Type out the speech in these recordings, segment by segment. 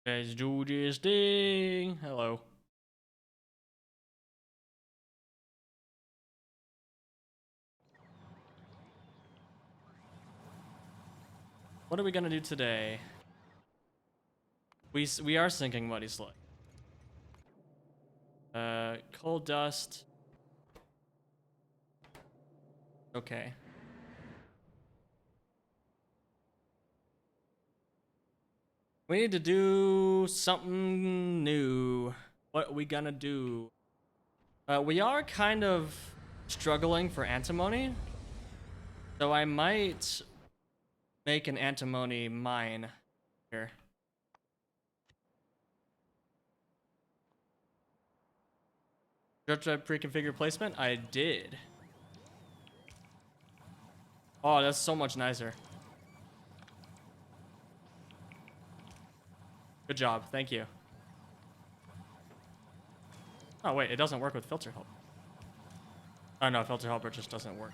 Let's do this thing. Hello. What are we gonna do today? We are sinking Muddy Slug. Coal dust. Okay. We need to do something new. What are we gonna do? We are kind of struggling for antimony. So I might make an antimony mine here. Just a pre-configured placement? I did. Oh, that's so much nicer. Good job, thank you. Oh wait, it doesn't work with filter help. Oh no, filter helper just doesn't work.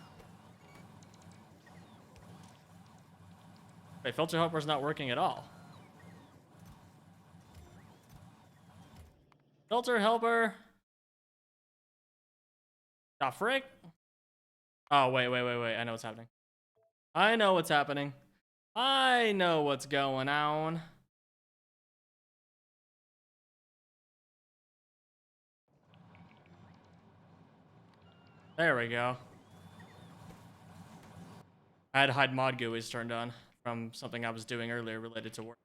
Wait, filter helper's not working at all. Filter helper. The frick? Oh wait. I know what's happening. I know what's happening. I know what's going on. There we go. I had hide mod GUIs turned on from something I was doing earlier related to work.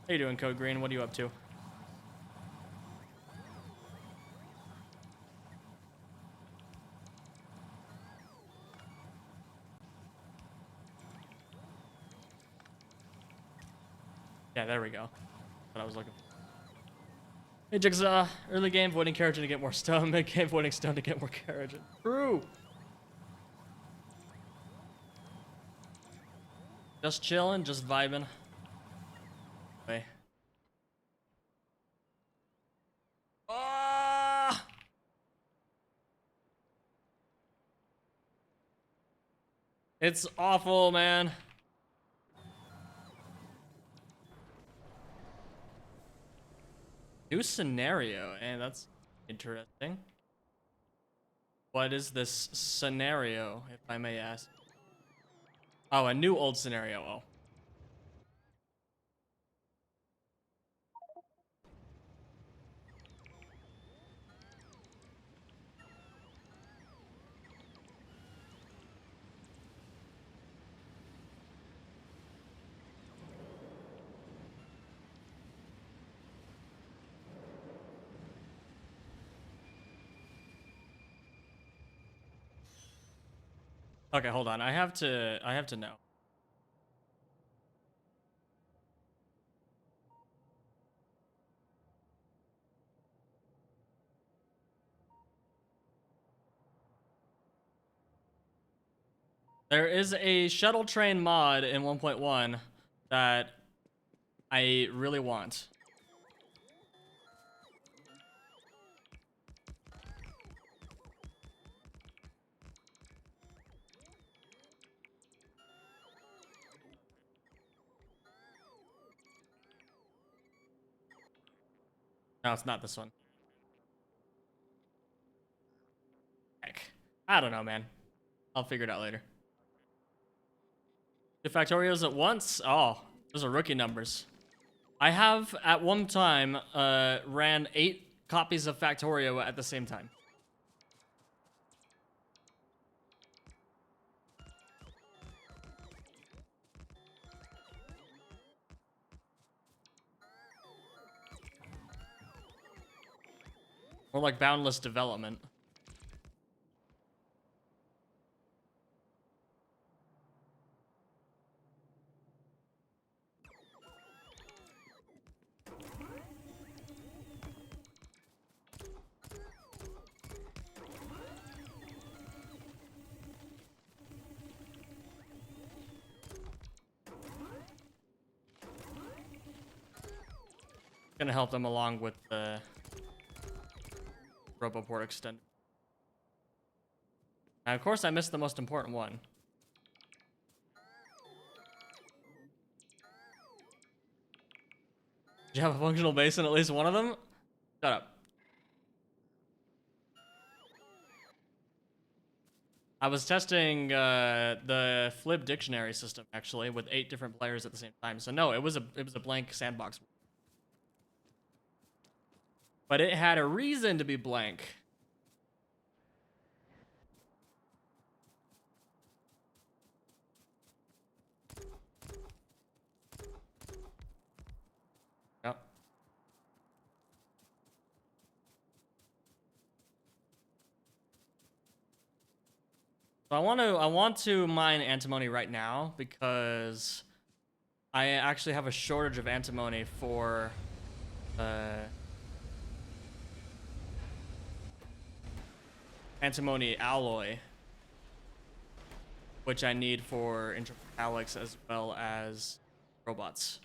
How you doing, Code Green? What are you up to? Yeah, there we go. That's what I was looking for. Hey, Jigsaw. Early game voiding kerogen to get more stone. Mid game voiding stone to get more kerogen. True. Just chilling, just vibing. Wait. Ah! It's awful, man. New scenario, and that's interesting. What is this scenario, if I may ask? Oh, a new old scenario. Oh. Okay, hold on. I have to know. There is a shuttle train mod in 1.1 that I really want. No, it's not this one. Heck. I don't know, man. I'll figure it out later. The Factorios at once? Oh, those are rookie numbers. I have, at one time, ran 8 copies of Factorio at the same time. More like boundless development. Gonna help them along with the Roboport extend. And of course, I missed the most important one. Did you have a functional base in at least one of them? Shut up. I was testing the Flip dictionary system actually with 8 different players at the same time. So no, it was a blank sandbox. But it had a reason to be blank. Yep. So I want to mine antimony right now because I actually have a shortage of antimony for antimony alloy, which I need for intermetallics as well as robots.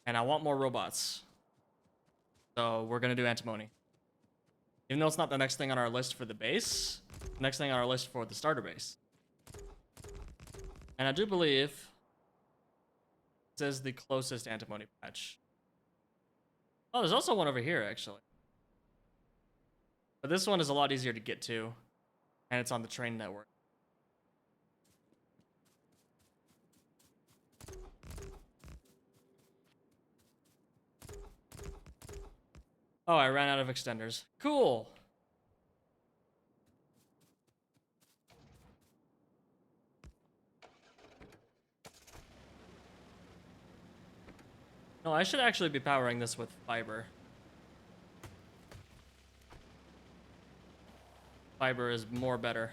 And I want more robots. So we're gonna do antimony. Even though it's not the next thing on our list for the base, the next thing on our list for the starter base. And I do believe this is the closest antimony patch. Oh, there's also one over here, actually. But this one is a lot easier to get to, and it's on the train network. Oh, I ran out of extenders. Cool. No, I should actually be powering this with fiber. Fiber is more better.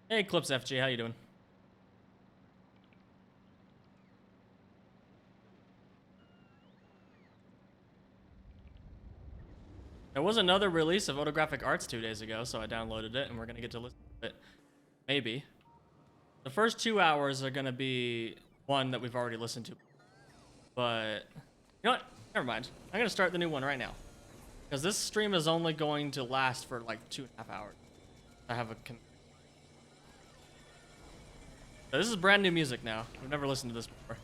Hey, Clips FG, how you doing? There was another release of Photographic Arts 2 days ago, so I downloaded it, and we're gonna get to listen to it. Maybe. The first 2 hours are gonna be one that we've already listened to. But, you know what? Never mind. I'm gonna start the new one right now. Because this stream is only going to last for like 2.5 hours. I have a... So this is brand new music now. I've never listened to this before.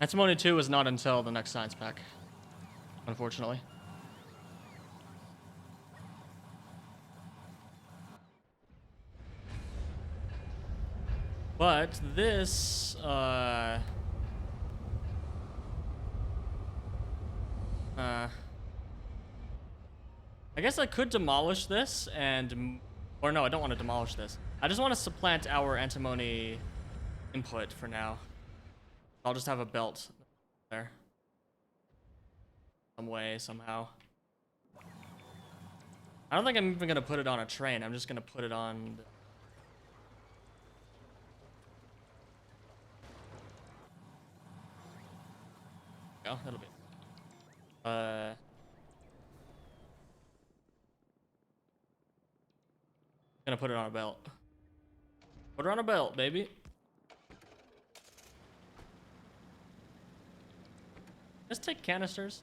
Antimony 2 is not until the next science pack, unfortunately. But this, I guess I could demolish this and, or no, I don't want to demolish this. I just want to supplant our antimony input for now. I'll just have a belt there. Some way, somehow. I don't think I'm even going to put it on a train. I'm just going to put it on... Oh, that'll be... Gonna put it on a belt. Put it on a belt, baby. Let's take canisters.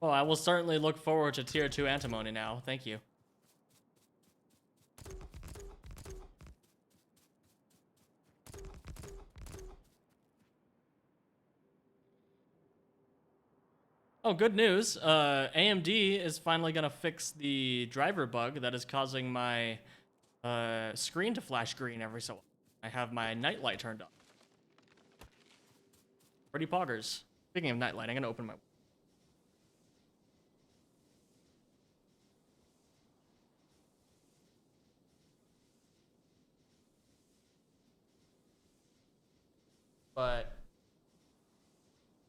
Well, I will certainly look forward to tier 2 antimony now. Thank you. Oh, good news. AMD is finally going to fix the driver bug that is causing my screen to flash green every so often. I have my night light turned on. Pretty poggers. Speaking of night light, I'm gonna open my. But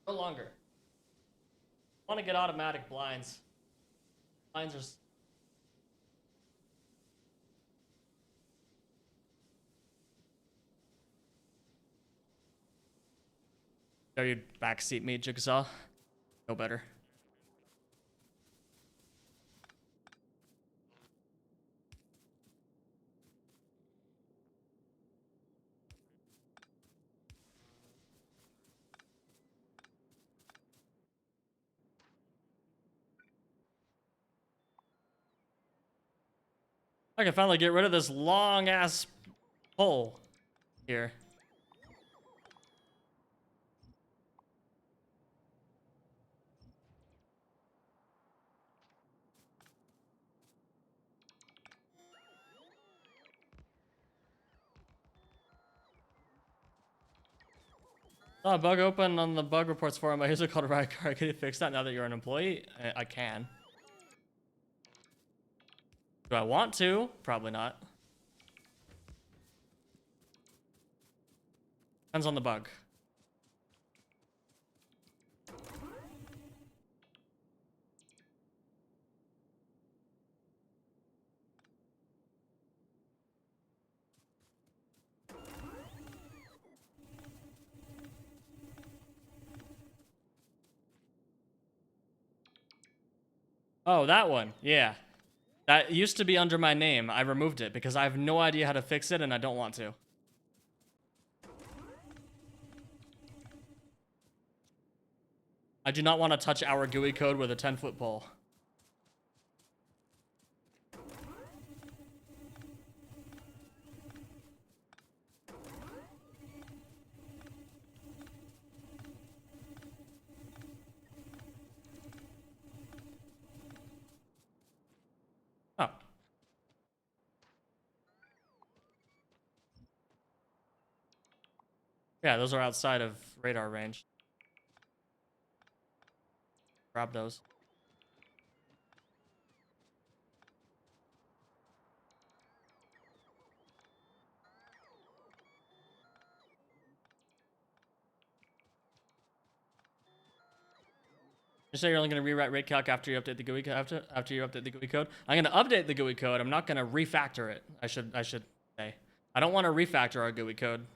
no longer. I want to get automatic blinds. Blinds are. Are you backseat me, Jigsaw? No better. I can finally get rid of this long ass pole here. Oh, bug open on the bug reports forum. My user called a riot car. Can you fix that now that you're an employee? I can. Do I want to? Probably not. Depends on the bug. Oh, that one. Yeah. That used to be under my name. I removed it because I have no idea how to fix it and I don't want to. I do not want to touch our GUI code with a 10-foot pole. Oh. Yeah, those are outside of radar range. Grab those. You say you're only going to rewrite rate calc after you update the GUI after you update the GUI code. I'm going to update the GUI code. I'm not going to refactor it. I should say. I don't want to refactor our GUI code,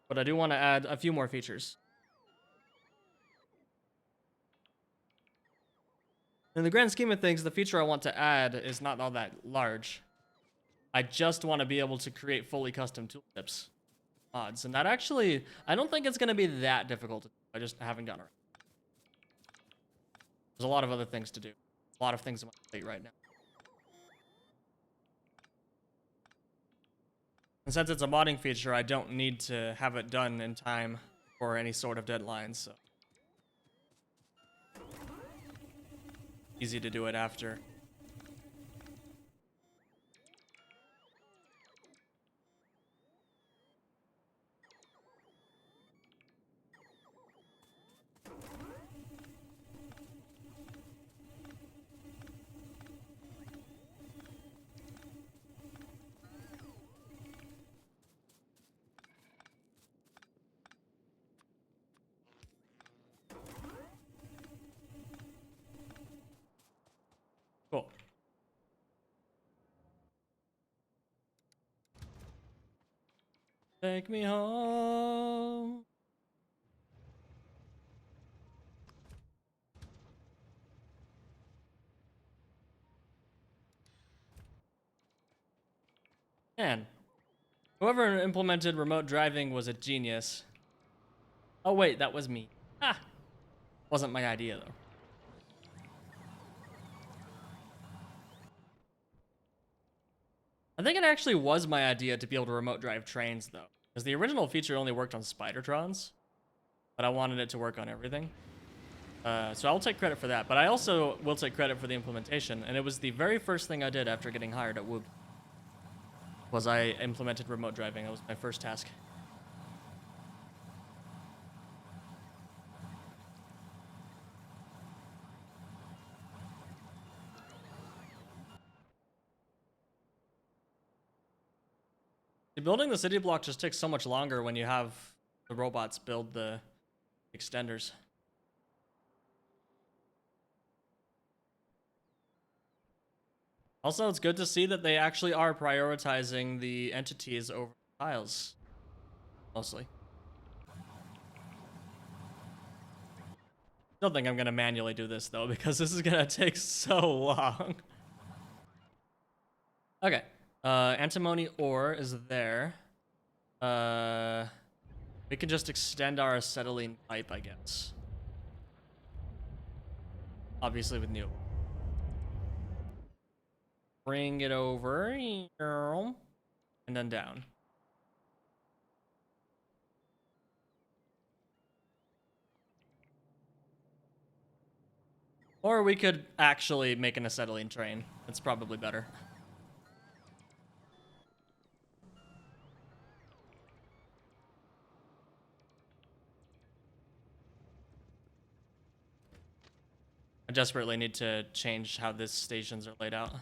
but I do want to add a few more features. In the grand scheme of things, the feature I want to add is not all that large. I just want to be able to create fully custom tooltips mods, and that actually, I don't think it's going to be that difficult. I just haven't gotten around. There's a lot of other things to do. A lot of things on my plate right now. And since it's a modding feature, I don't need to have it done in time for any sort of deadlines, so. Easy to do it after. Cool. Take me home. Man, whoever implemented remote driving was a genius. Oh wait, that was me. Ah, wasn't my idea though. I think it actually was my idea to be able to remote drive trains though, because the original feature only worked on Spidertrons, but I wanted it to work on everything. So I'll take credit for that, but I also will take credit for the implementation, and it was the very first thing I did after getting hired at Whoop. Was I implemented remote driving. That was my first task. Building the city block just takes so much longer when you have the robots build the extenders. Also, it's good to see that they actually are prioritizing the entities over the tiles, mostly. Don't think I'm gonna manually do this though, because this is gonna take so long. Okay, antimony ore is there. We can just extend our acetylene pipe, I guess. Obviously with new. Bring it over, and then down. Or we could actually make an acetylene train. It's probably better. I desperately need to change how these stations are laid out.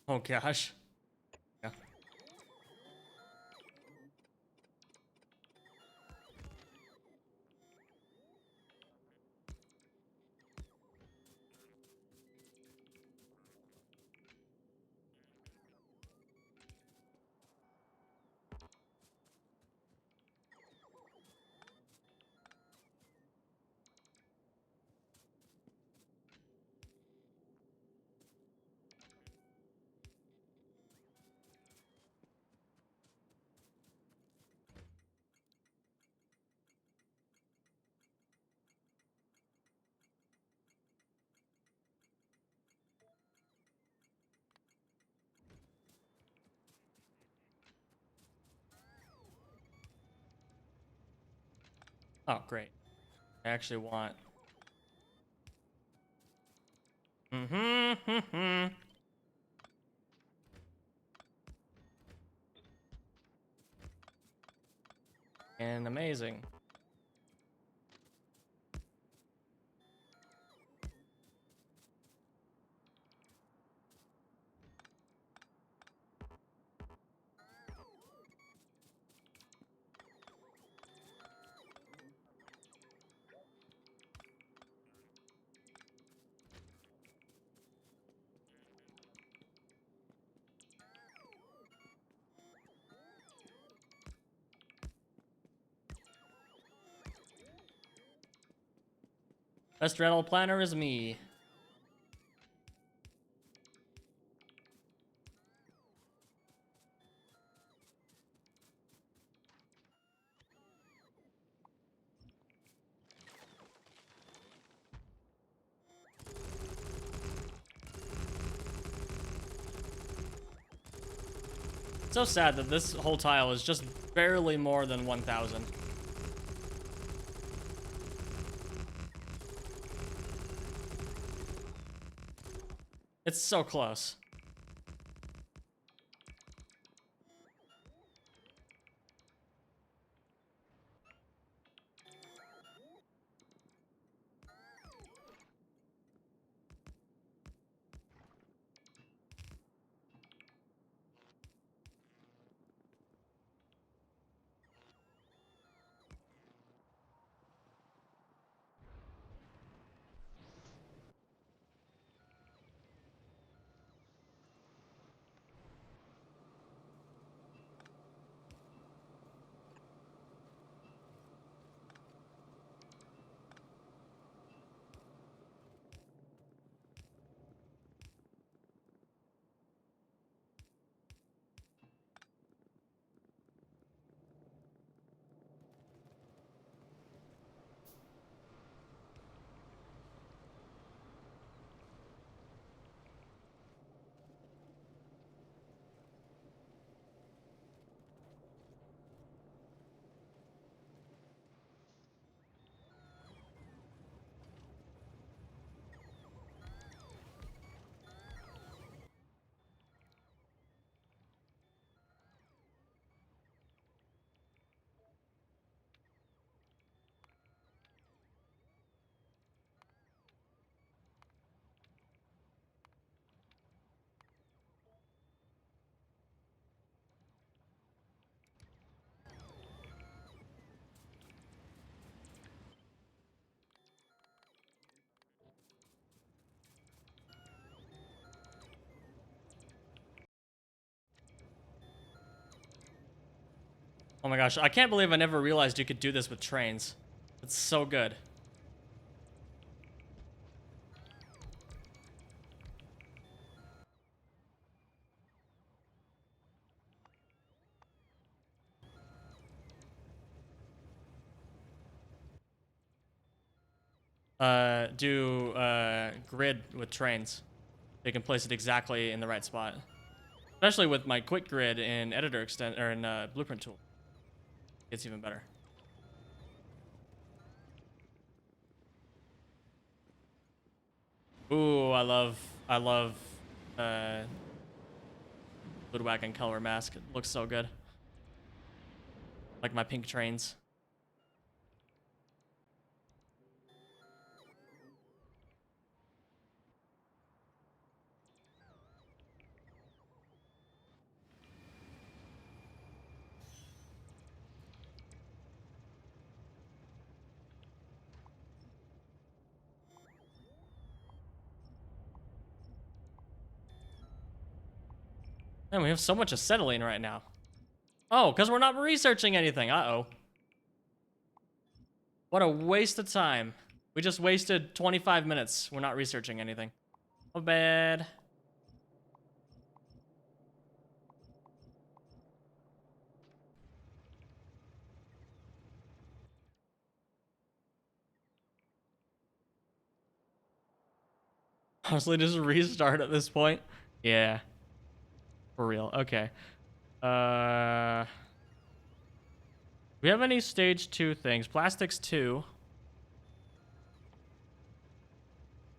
Oh gosh. Yeah. Oh, great. I actually want... And amazing. Best rental planner is me. So sad that this whole tile is just barely more than 1,000. It's so close. Oh my gosh, I can't believe I never realized you could do this with trains. It's so good. Do grid with trains. You can place it exactly in the right spot. Especially with my quick grid in editor extent or in blueprint tool. It's even better. Ooh, I love Woodwagon color mask. It looks so good. Like my pink trains. Man, we have so much acetylene right now. Oh, because we're not researching anything. Uh-oh. What a waste of time. We just wasted 25 minutes. We're not researching anything. Oh, bad. Honestly, just restart at this point. Yeah. For real. Okay. We have any stage 2 things? Plastics 2.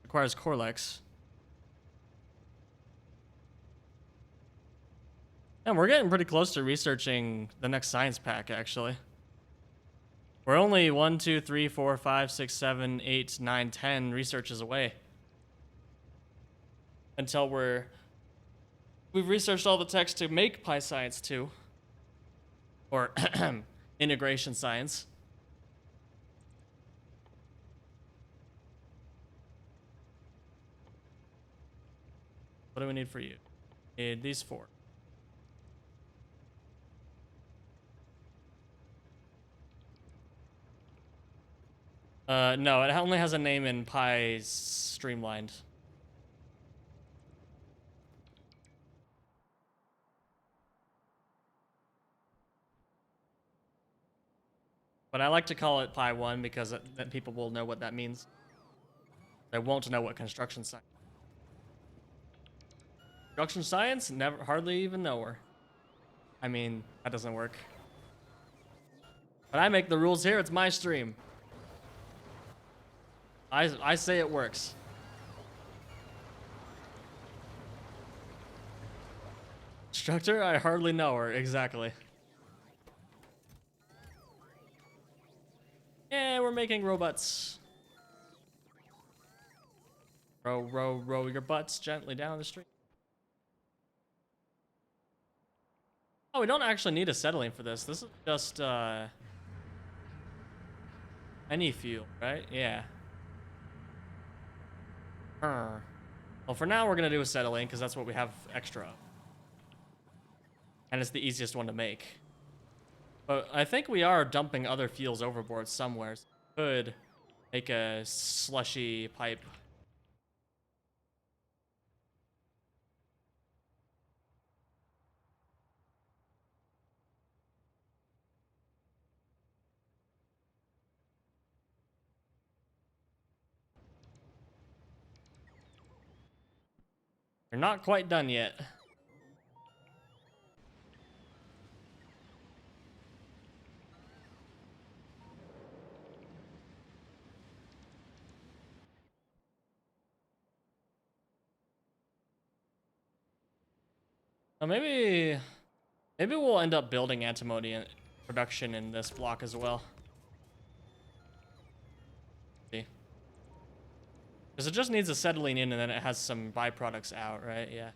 Requires Corlex. And we're getting pretty close to researching the next science pack, actually. We're only 1, 2, 3, 4, 5, 6, 7, 8, 9, 10 researches away. Until we've researched all the text to make Pi Science 2. Or integration science. What do we need for you? We need these 4. No, it only has a name in Pi Streamlined. But I like to call it Pi 1 because then people will know what that means. They won't know what construction science. Construction science? Never, hardly even know her. I mean, that doesn't work. But I make the rules here. It's my stream. I say it works. Instructor? I hardly know her. Exactly. Yeah, we're making robots. Row, row, row your butts gently down the street. Oh, we don't actually need acetylene for this. This is just, any fuel, right? Yeah. Well, for now, we're going to do acetylene because that's what we have extra of. And it's the easiest one to make. But I think we are dumping other fuels overboard somewhere. So we could make a slushy pipe. We're not quite done yet. Now maybe we'll end up building antimony production in this block as well. See, because it just needs acetylene in, and then it has some byproducts out, right? Yeah.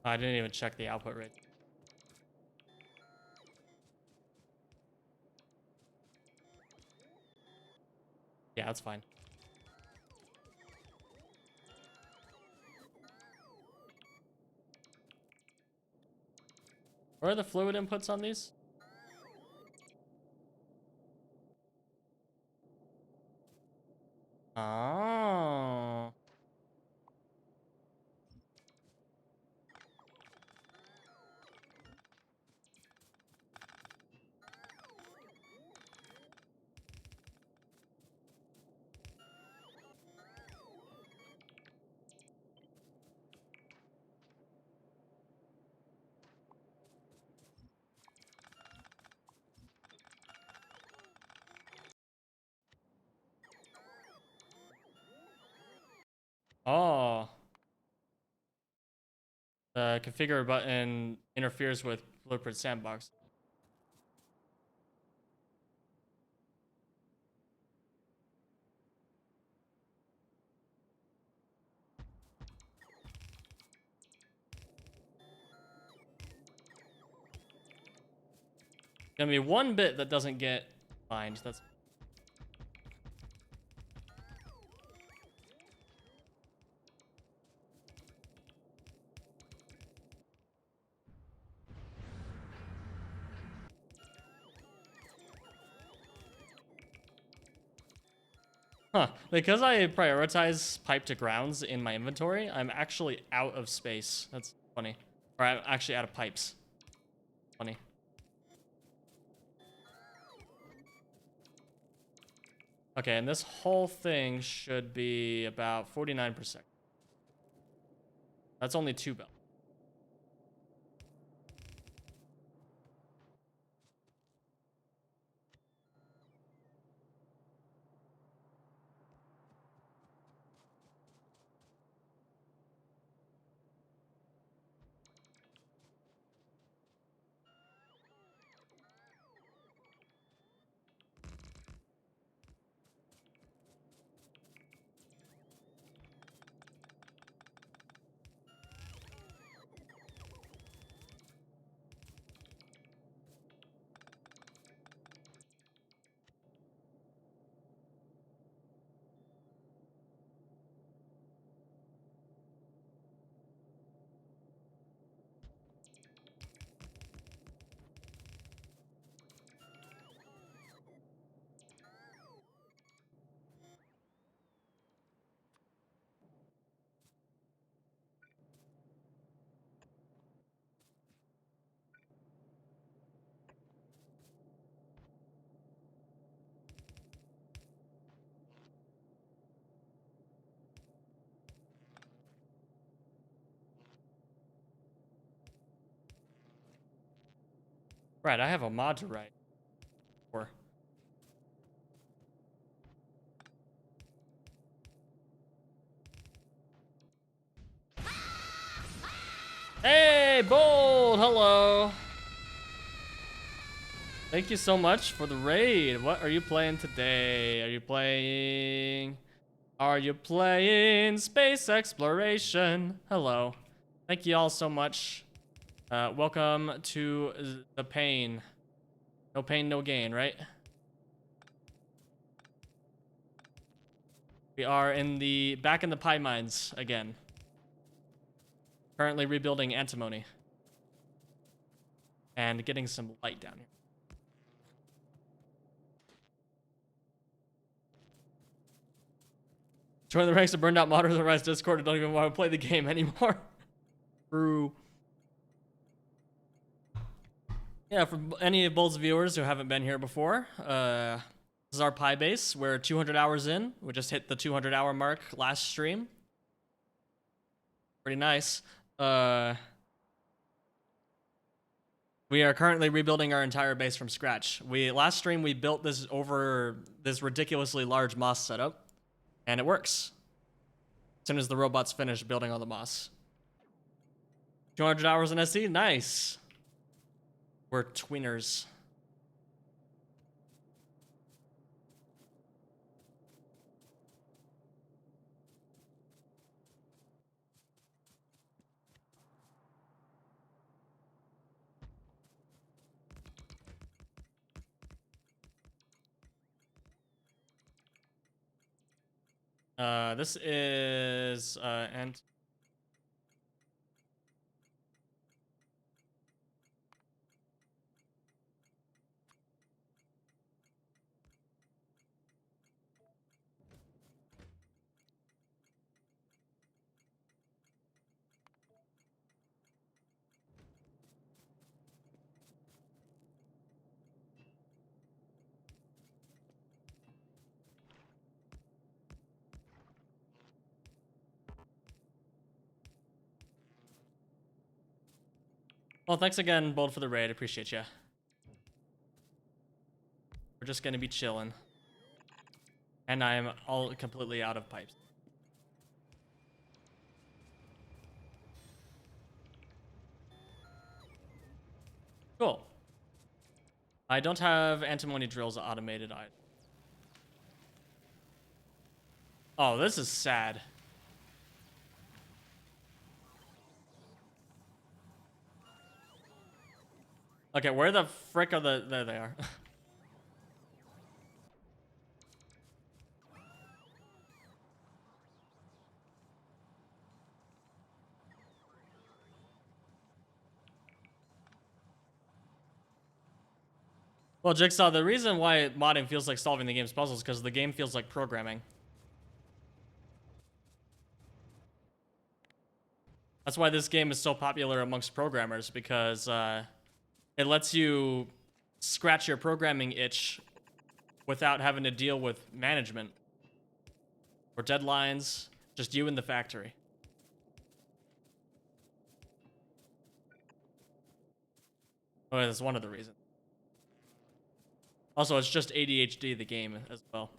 I didn't even check the output rate. Yeah, that's fine. Where are the fluid inputs on these? Oh. Oh. The configure button interferes with Blueprint Sandbox. Gonna be one bit that doesn't get mined. That's huh. Because I prioritize pipe to grounds in my inventory, I'm actually out of space. That's funny. Or I'm actually out of pipes. Funny. Okay, and this whole thing should be about 49%. That's only 2 bells. Right, I have a mod to write. Or hey, Bold! Hello! Thank you so much for the raid. What are you playing today? Are you playing space exploration? Hello. Thank you all so much. Welcome to the pain. No pain, no gain, right? We are back in the pie mines again. Currently rebuilding antimony. And getting some light down here. Join the ranks of burned out modders and rise Discord and don't even want to play the game anymore. True. Yeah, for any of Bold's viewers who haven't been here before, this is our Pi base. We're 200 hours in. We just hit the 200-hour mark last stream. Pretty nice. We are currently rebuilding our entire base from scratch. Last stream we built this over this ridiculously large moss setup, and it works. As soon as the robots finish building all the moss. 200 hours in SC, nice. We're tweeners. This is and well, thanks again, Bold, for the raid. Appreciate you. We're just gonna be chilling, and I'm all completely out of pipes. Cool. I don't have antimony drills automated either. Oh, this is sad. Okay, where the frick are the... There they are. Well, Jigsaw, the reason why modding feels like solving the game's puzzles is because the game feels like programming. That's why this game is so popular amongst programmers, because it lets you scratch your programming itch without having to deal with management or deadlines, just you and the factory. Oh, that's one of the reasons. Also, it's just ADHD, the game, as well.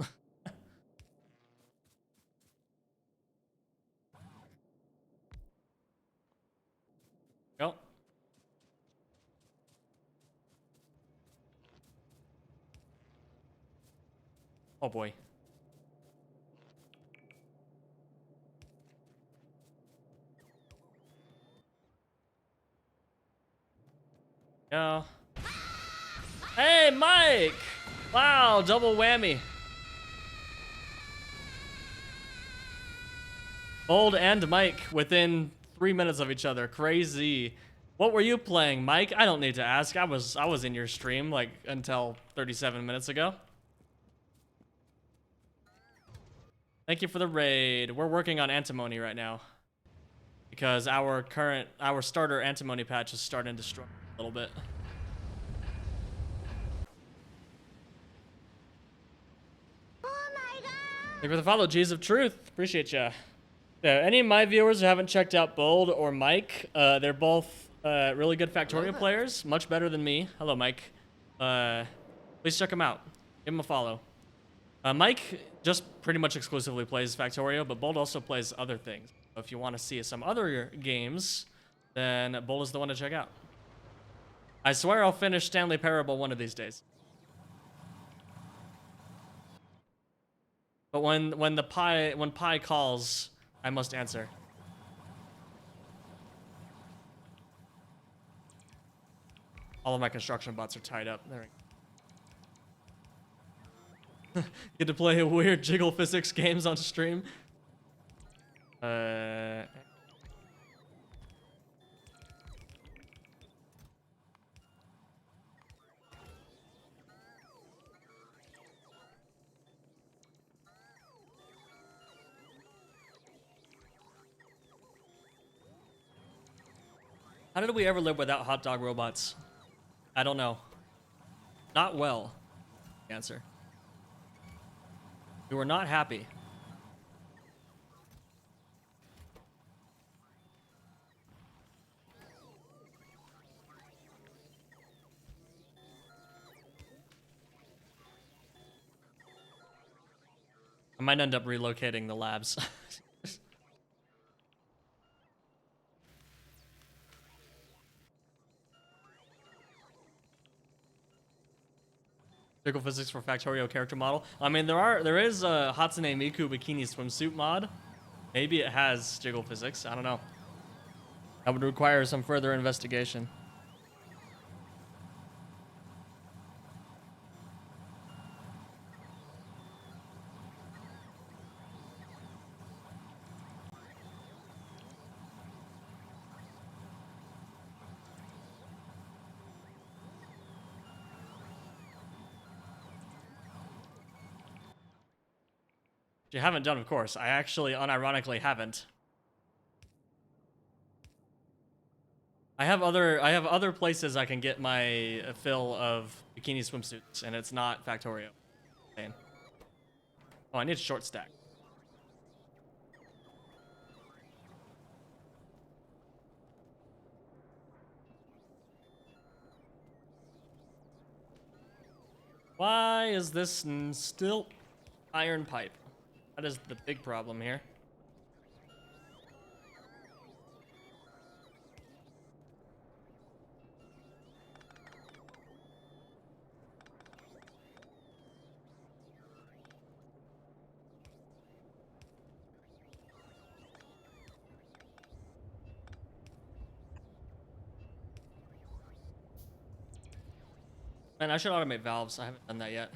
Go. Oh, boy. Go. Hey, Mike! Wow, double whammy. Bold and Mike within 3 minutes of each other. Crazy. What were you playing, Mike? I don't need to ask. I was in your stream like until 37 minutes ago. Thank you for the raid. We're working on antimony right now because our starter antimony patch is starting to struggle a little bit. Thank you for the follow, G's of Truth. Appreciate ya. Yeah, any of my viewers who haven't checked out Bold or Mike, they're both really good Factorio players, much better than me. Hello, Mike. Please check them out. Give them a follow. Mike just pretty much exclusively plays Factorio, but Bold also plays other things. So if you want to see some other games, then Bold is the one to check out. I swear I'll finish Stanley Parable one of these days. But when Pi calls, I must answer. All of my construction bots are tied up. There we go. Get to play weird jiggle physics games on stream. How did we ever live without hot dog robots? I don't know. Not well. Answer. We were not happy. I might end up relocating the labs. Jiggle physics for Factorio character model. I mean, there is a Hatsune Miku bikini swimsuit mod. Maybe it has jiggle physics. I don't know. That would require some further investigation. You haven't done, of course. I actually, unironically, haven't. I have other places I can get my fill of bikini swimsuits, and it's not Factorio. Oh, I need a short stack. Why is this still iron pipe? That is the big problem here. Man, I should automate valves. I haven't done that yet.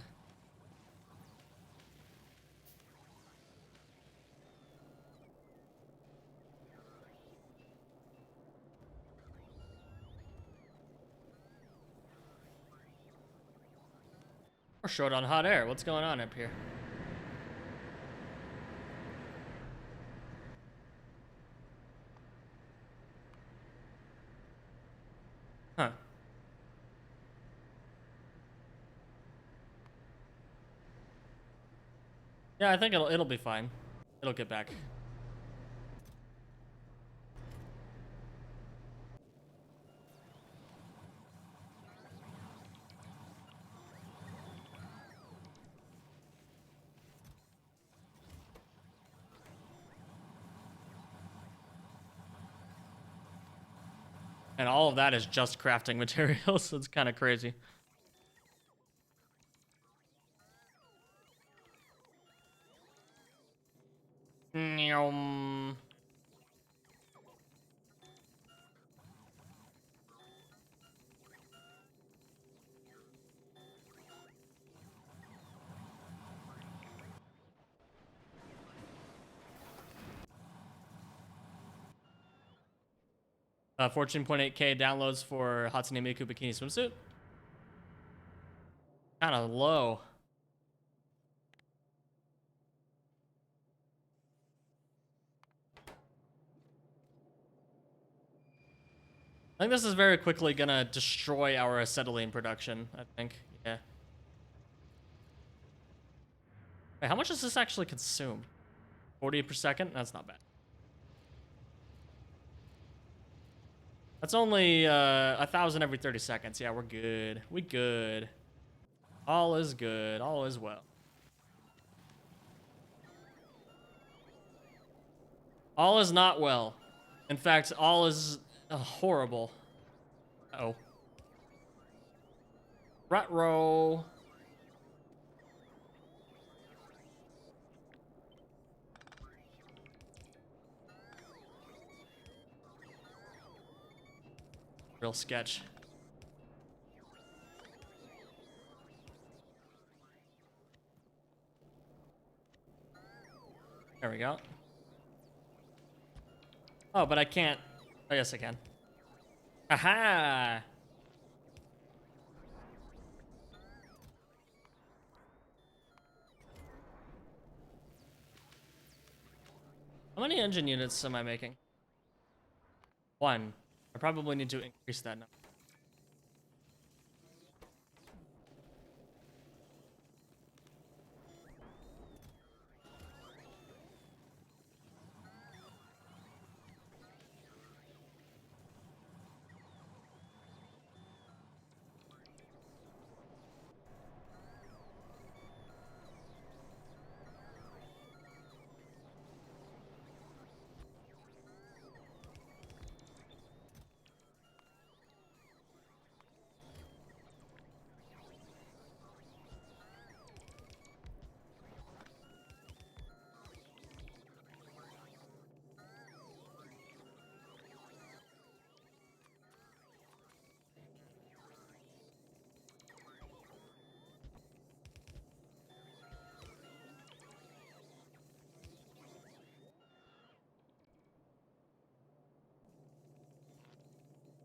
We're short on hot air. What's going on up here? Huh. Yeah, I think it'll be fine. It'll get back. And all of that is just crafting materials, so it's kind of crazy. Real 14.8K downloads for Hatsune Miku Bikini Swimsuit. Kind of low. I think this is very quickly gonna destroy our acetylene production, I think. Yeah. Wait, how much does this actually consume? 40 per second? That's not bad. That's only 1,000 every 30 seconds. Yeah, we're good. We good. All is good. All is well. All is not well. In fact, all is horrible. Uh-oh. Retro. Real sketch. There we go. Oh, but I can't. Oh, yes, I can. Aha! How many engine units am I making? 1. I probably need to increase that number.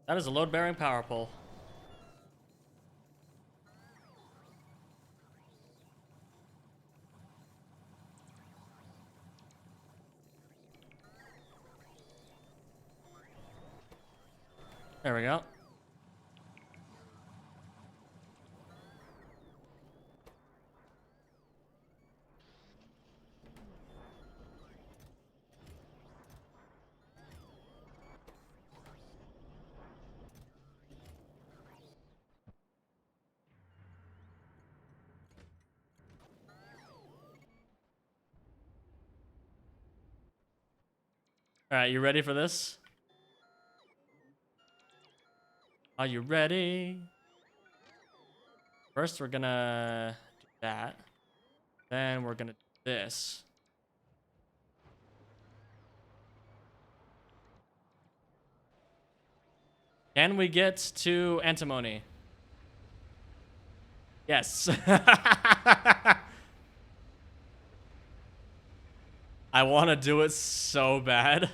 That is a load-bearing power pole. There we go. All right, you ready for this? Are you ready? First, we're gonna do that. Then we're gonna do this. Can we get to antimony? Yes. I want to do it so bad.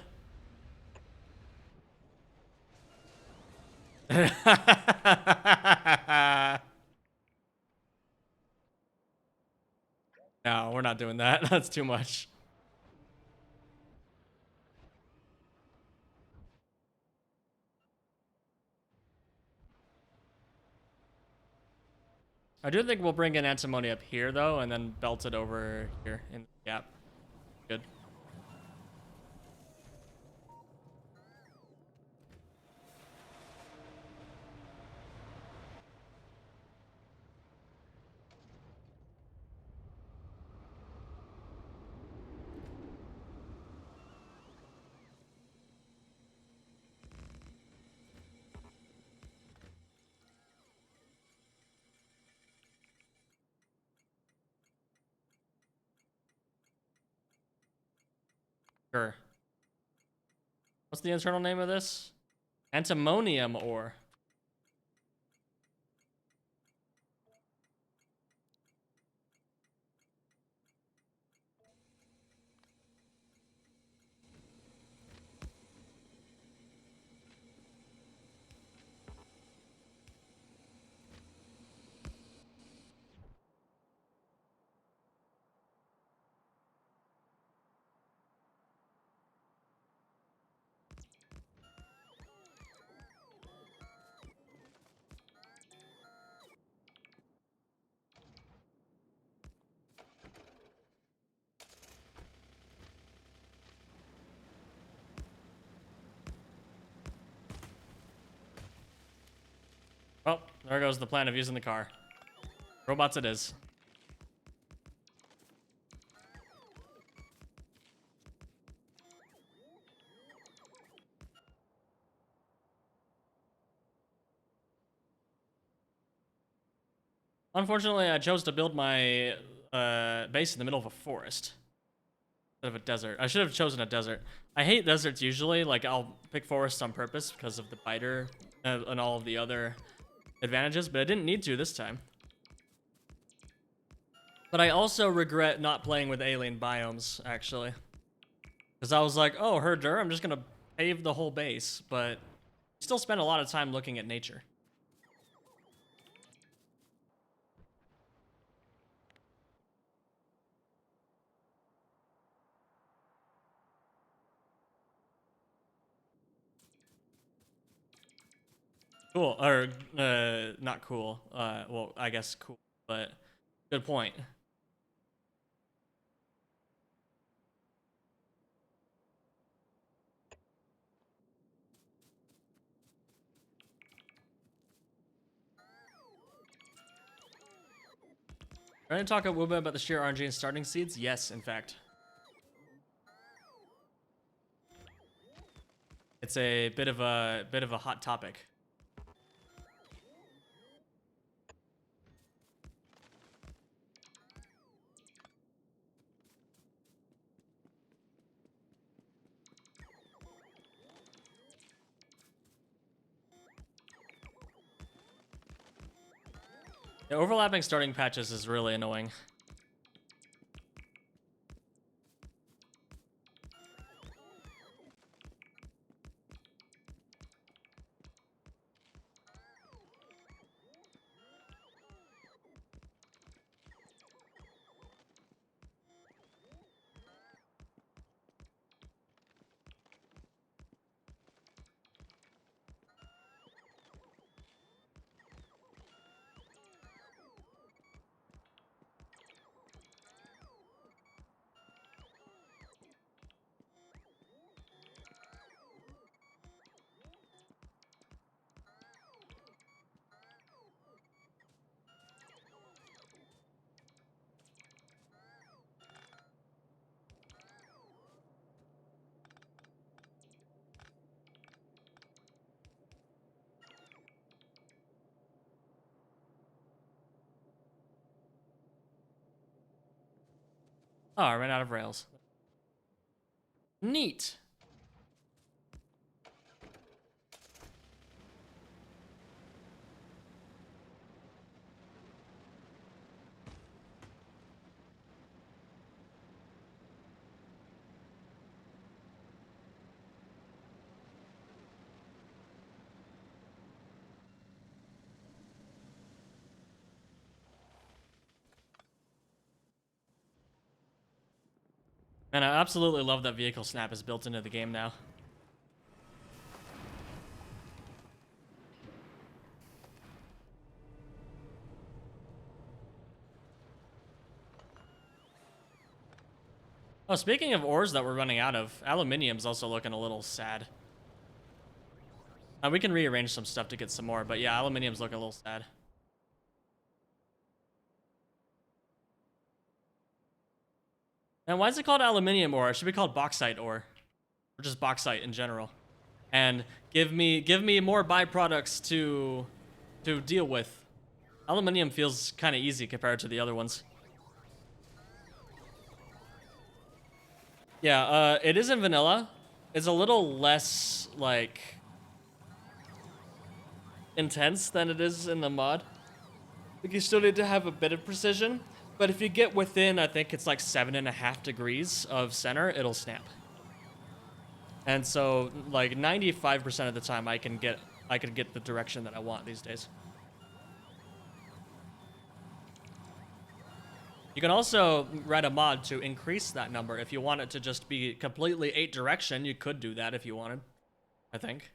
No, we're not doing that. That's too much. I do think we'll bring in antimony up here, though, and then belt it over here in the gap. Good. Sure. What's the internal name of this? Antimonium ore. Oh, there goes the plan of using the car. Robots it is. Unfortunately, I chose to build my base in the middle of a forest instead of a desert. I should have chosen a desert. I hate deserts usually. Like, I'll pick forests on purpose because of the biter and all of the other advantages, but I didn't need to this time. But I also regret not playing with alien biomes, actually. Because I was like, oh, herder, I'm just going to pave the whole base, but still spend a lot of time looking at nature. Cool, or not cool. Well, I guess cool, but good point. Trying to talk a little bit about the sheer RNG and starting seeds? Yes, in fact. It's a bit of a hot topic. The overlapping starting patches is really annoying. Oh, I ran out of rails. Neat. And I absolutely love that vehicle snap is built into the game now. Oh, speaking of ores that we're running out of, aluminium's also looking a little sad. We can rearrange some stuff to get some more, but yeah, aluminium's looking a little sad. And why is it called aluminium ore? It should be called bauxite ore, or just bauxite in general. And give me more byproducts to deal with. Aluminium feels kind of easy compared to the other ones. Yeah, it is in vanilla. It's a little less like intense than it is in the mod. Like you still need to have a bit of precision, but if you get within, I think it's like 7.5 degrees of center, it'll snap. And so, like 95% of the time, I can get the direction that I want these days. You can also write a mod to increase that number. If you want it to just be completely 8 direction, you could do that if you wanted, I think.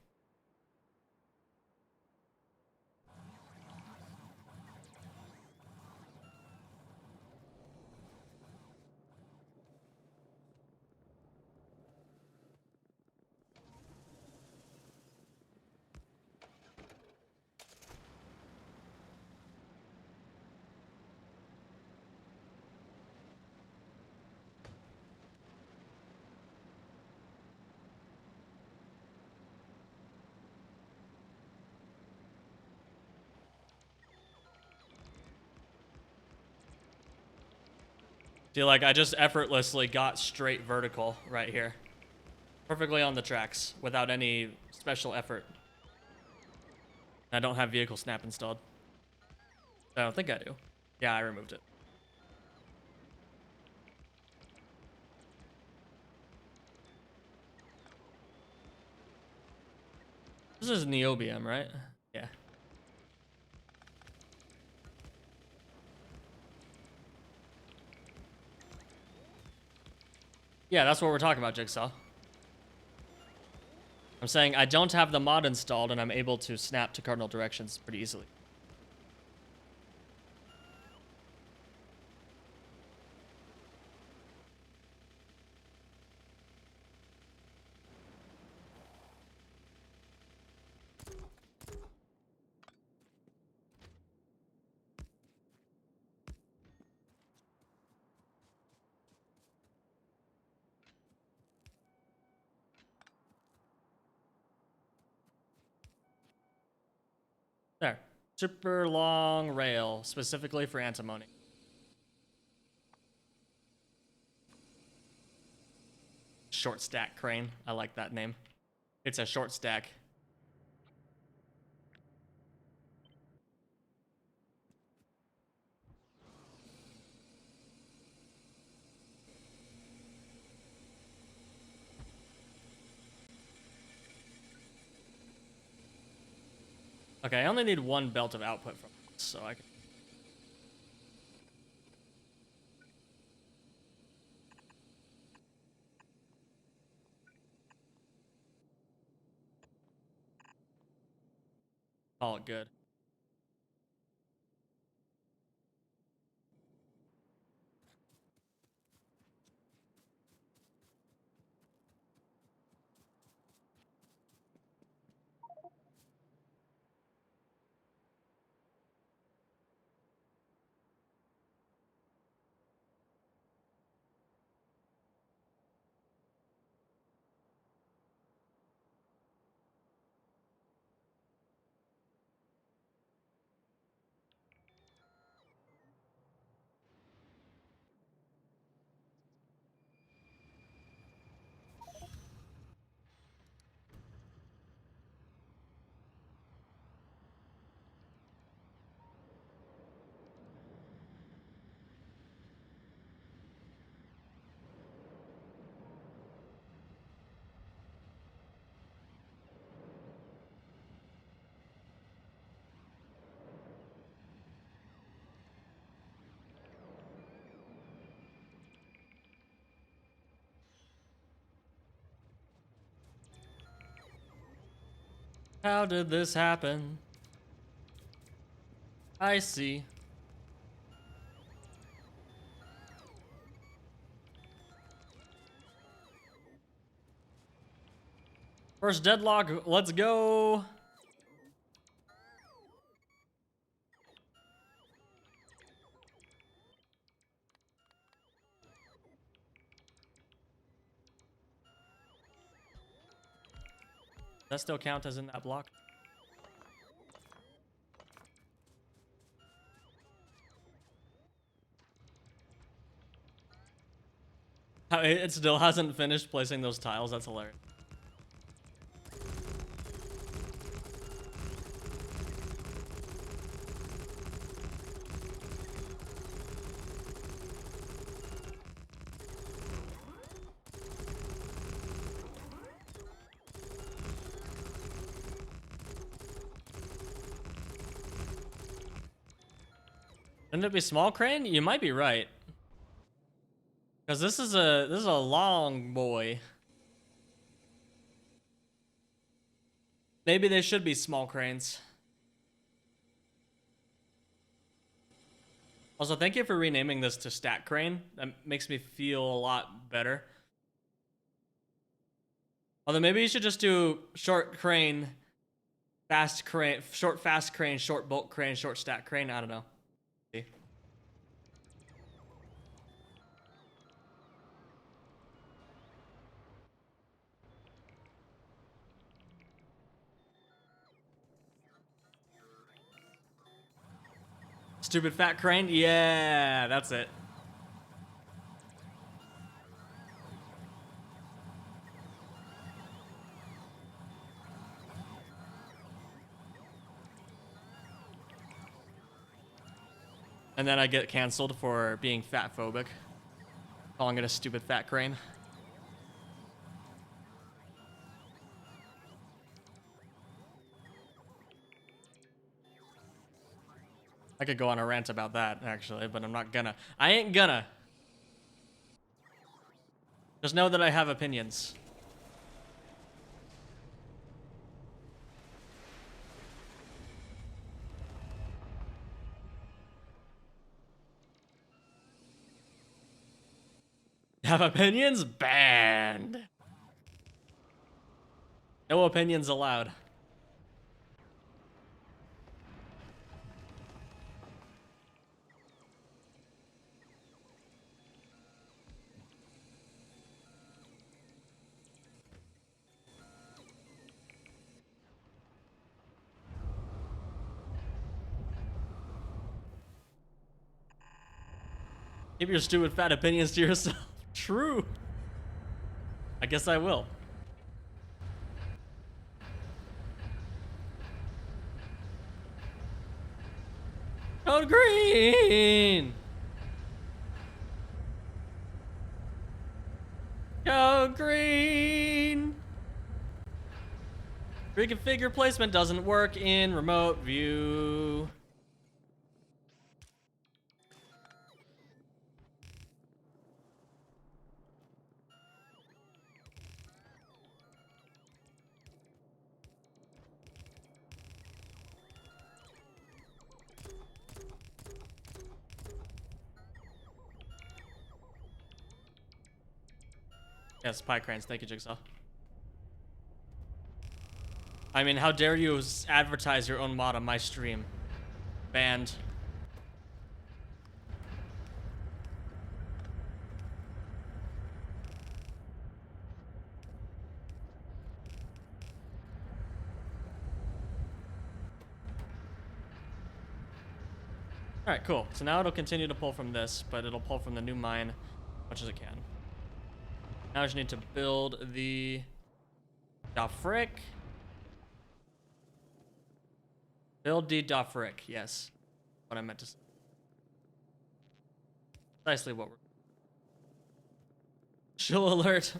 See, like, I just effortlessly got straight vertical right here. Perfectly on the tracks, without any special effort. I don't have vehicle snap installed. I don't think I do. Yeah, I removed it. This is niobium, right? Yeah. Yeah, that's what we're talking about, Jigsaw. I'm saying I don't have the mod installed and I'm able to snap to cardinal directions pretty easily. There. Super long rail, specifically for antimony. Short stack crane. I like that name. It's a short stack. Okay, I only need one belt of output from this, so I can... call it good. How did this happen? I see. First deadlock, let's go. That still count as in that block? It still hasn't finished placing those tiles. That's hilarious. Shouldn't it be small crane? You might be right. Because this is a long boy. Maybe they should be small cranes. Also, thank you for renaming this to Stack Crane. That makes me feel a lot better. Although maybe you should just do short crane, fast crane, short fast crane, short bulk crane, short stack crane. I don't know. See? Stupid fat crane? Yeah, that's it. And then I get canceled for being fat phobic. Calling it a stupid fat crane. I could go on a rant about that, actually, but I'm not gonna. I ain't gonna. Just know that I have opinions. Have opinions? Banned. No opinions allowed. Keep your stupid fat opinions to yourself. True. I guess I will. Code green! Code green! Reconfigure placement doesn't work in remote view. Yes, pie cranes. Thank you, Jigsaw. I mean, how dare you advertise your own mod on my stream? Banned. Alright, cool. So now it'll continue to pull from this, but it'll pull from the new mine as much as it can. Now I just need to build the Dafric. Build the Dafric, yes. What I meant to say. Precisely what we're... Chill alert.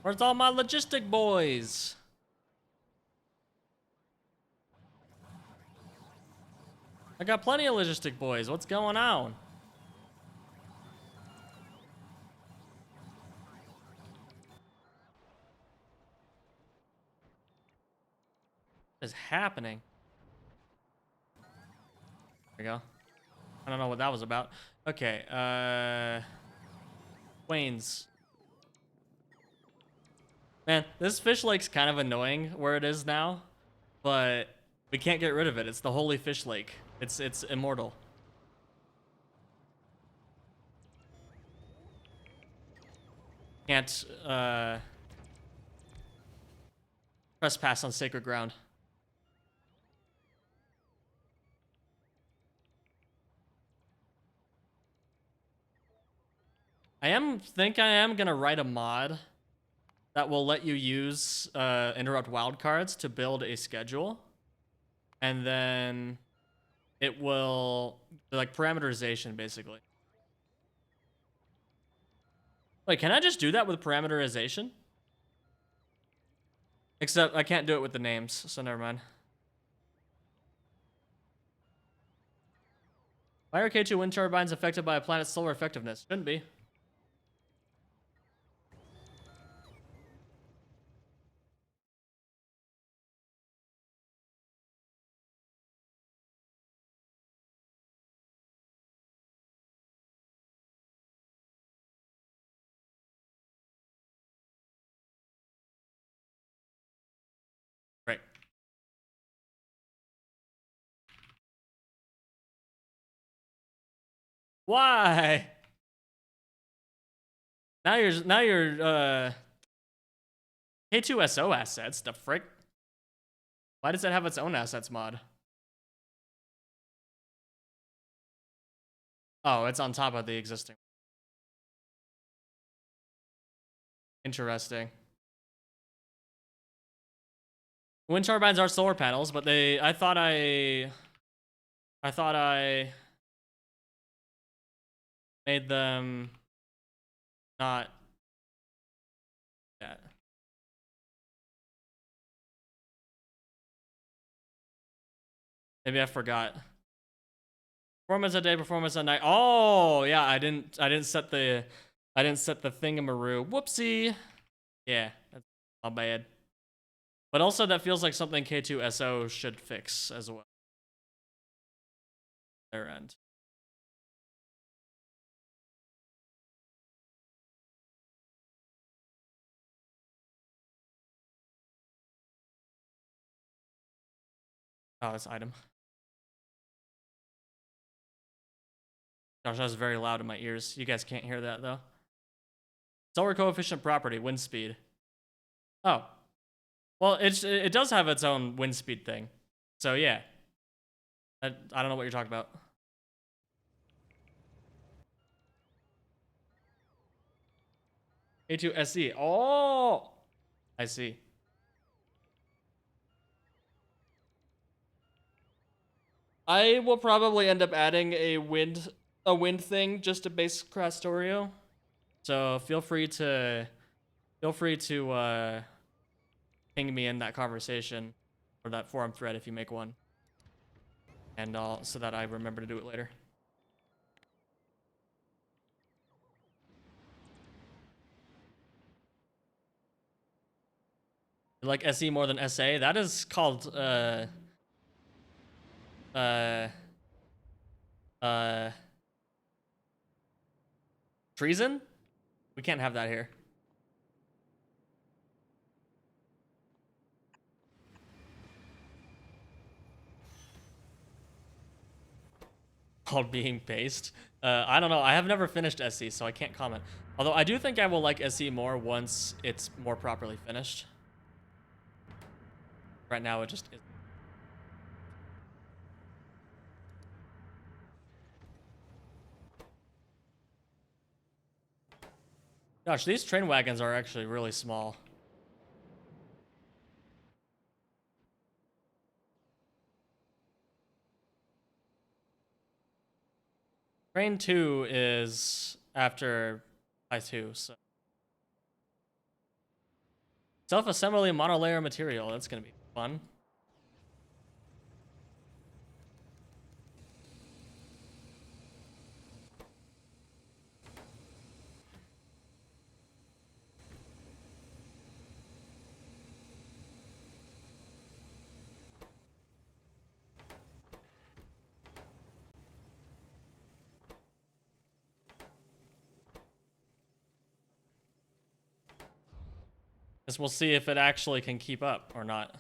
Where's all my logistic boys? I got plenty of logistic boys. What's going on? What is happening? There we go. I don't know what that was about. Okay, Wayne's. Man, this fish lake's kind of annoying where it is now, but we can't get rid of it. It's the holy fish lake. It's immortal. Can't trespass on sacred ground. I am gonna write a mod that will let you use interrupt wildcards to build a schedule, and then it will like parameterization basically. Wait, can I just do that with parameterization? Except I can't do it with the names, so never mind. Why are K2 wind turbines affected by a planet's solar effectiveness? Shouldn't be. Right. Why? Now you're K2SO assets, the frick? Why does it have its own assets mod? Oh, it's on top of the existing. Interesting. Wind turbines are solar panels, but I thought I made them not that. Maybe I forgot. Performance at day, performance at night. Oh yeah, I didn't set the thingamaroo. Whoopsie. Yeah, that's not bad. But also that feels like something K2SO should fix as well. Their end. Oh, this item. Gosh, that was very loud in my ears. You guys can't hear that though. Solar coefficient property, wind speed. Oh. Well, it does have its own wind speed thing. So yeah. I don't know what you're talking about. A2SE. Oh! I see. I will probably end up adding a wind thing just to base Crastorio. So feel free to ping me in that conversation or that forum thread if you make one, and so that I remember to do it later. You like SE more than SA? That is called treason. We can't have that here. Called being based. I don't know. I have never finished SE, so I can't comment. Although I do think I will like SE more once it's more properly finished. Right now, it just isn't. Gosh, these train wagons are actually really small. Train 2 is after I2, so. Self-assembly monolayer material. That's gonna be fun. Guess we'll see if it actually can keep up or not.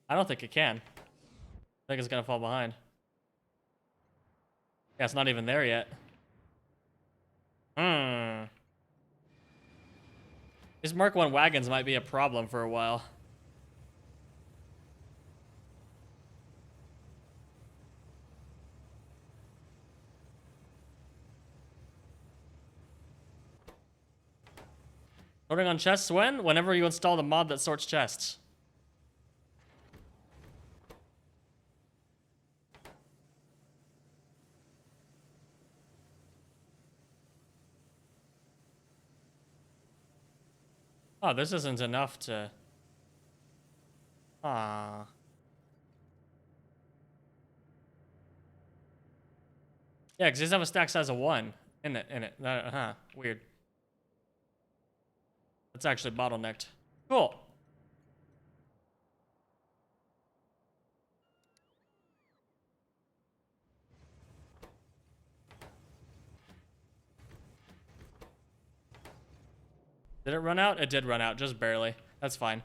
I don't think it can. I think it's gonna fall behind. Yeah, it's not even there yet. These Mark 1 wagons might be a problem for a while. Sorting on chests when? Whenever you install the mod that sorts chests. Oh, this isn't enough to... Ah. Yeah, because these have a stack size of 1 in it. Weird. That's actually bottlenecked. Cool. Did it run out? It did run out, just barely. That's fine.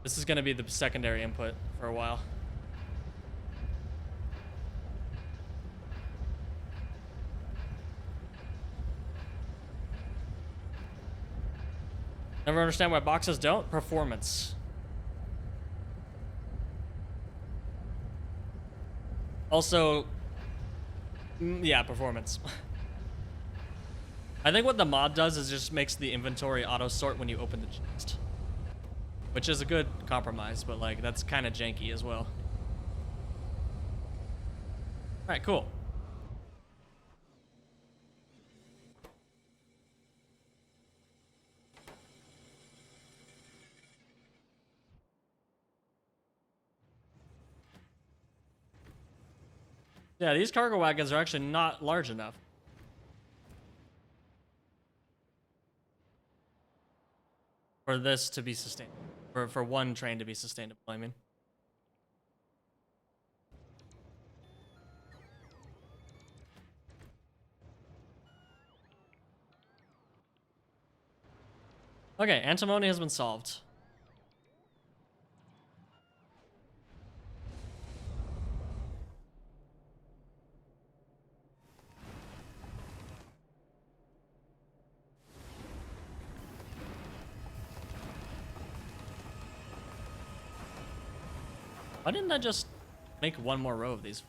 This is going to be the secondary input for a while. Never understand why boxes don't? Performance. Also, yeah, performance. I think what the mod does is just makes the inventory auto-sort when you open the chest. Which is a good compromise, but like, that's kind of janky as well. Alright, cool. Yeah, these cargo wagons are actually not large enough. For this to be sustainable. For one train to be sustainable, I mean. Okay, antimony has been solved. Why didn't I just make one more row of these?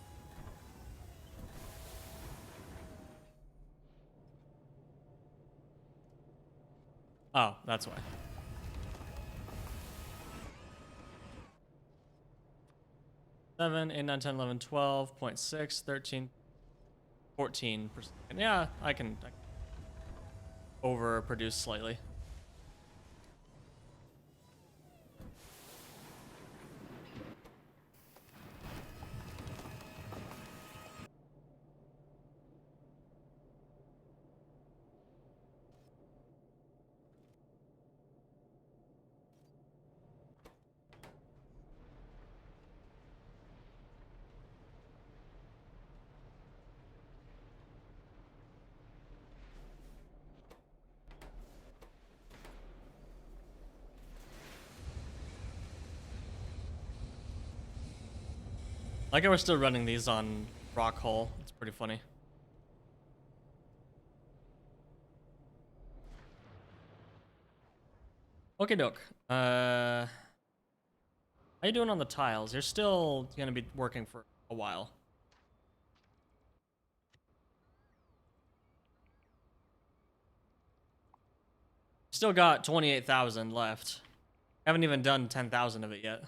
Oh, that's why. Seven, 8, 9, 10, 11, 12.6, 13, 14%. Yeah, I can overproduce slightly. Like how we're still running these on rock hull. It's pretty funny. Okay, doke. How you doing on the tiles? You're still gonna be working for a while. Still got 28,000 left. Haven't even done 10,000 of it yet.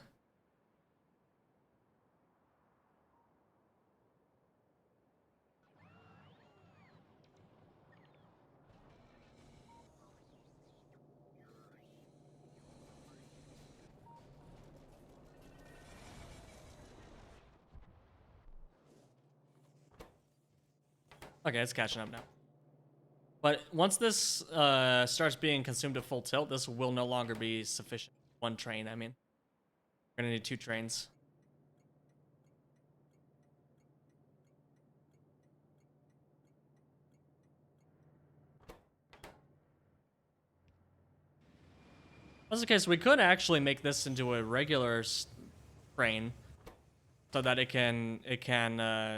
Okay, it's catching up now. But once this starts being consumed at full tilt, this will no longer be sufficient. One train, I mean. We're gonna need 2 trains. That's the case. We could actually make this into a regular train, so that it can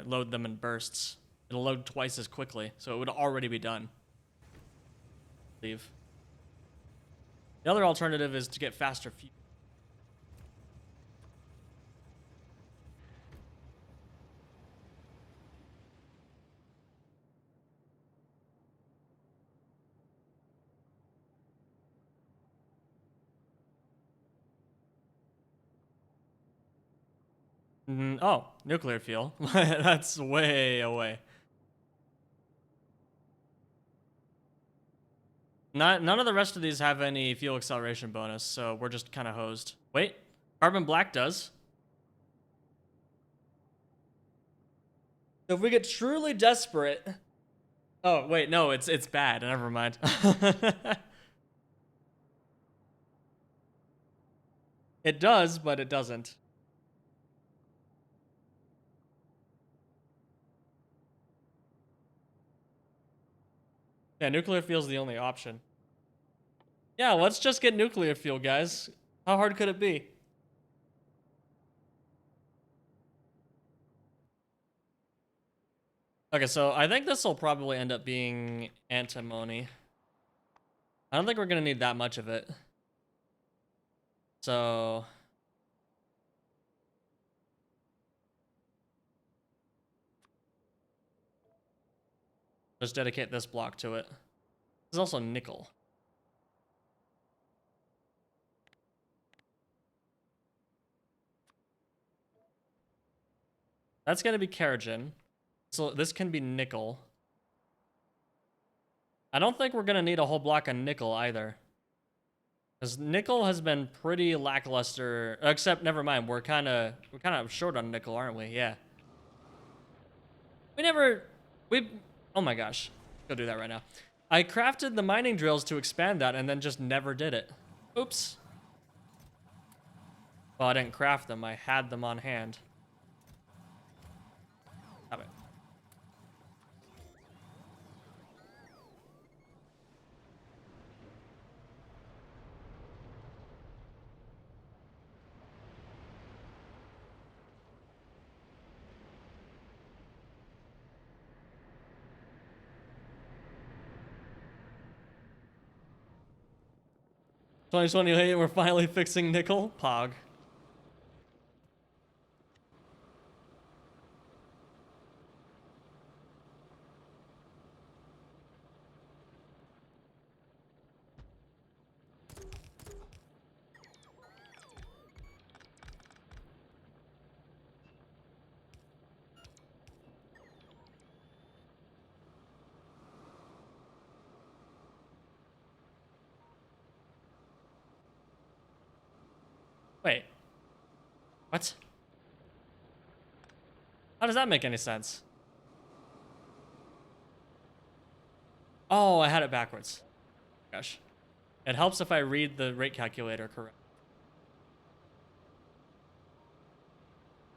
load them in bursts. It'll load twice as quickly, so it would already be done. Leave. The other alternative is to get faster fuel. Oh, nuclear fuel. That's way away. None of the rest of these have any fuel acceleration bonus, so we're just kind of hosed. Wait, carbon black does. If we get truly desperate. Oh wait, no, it's bad. Never mind. It does, but it doesn't. Yeah, nuclear fuel's the only option. Yeah, let's just get nuclear fuel, guys. How hard could it be? Okay, so I think this will probably end up being antimony. I don't think we're gonna need that much of it. So just dedicate this block to it. There's also nickel. That's gonna be kerogen. So this can be nickel. I don't think we're gonna need a whole block of nickel either. Because nickel has been pretty lackluster. Except, never mind, we're kind of short on nickel, aren't we? Yeah. Oh my gosh. Go do that right now. I crafted the mining drills to expand that and then just never did it. Oops. Well, I didn't craft them. I had them on hand. Have it. "2028, we're finally fixing nickel." Pog. Wait. What? How does that make any sense? Oh, I had it backwards. Gosh. It helps if I read the rate calculator correct.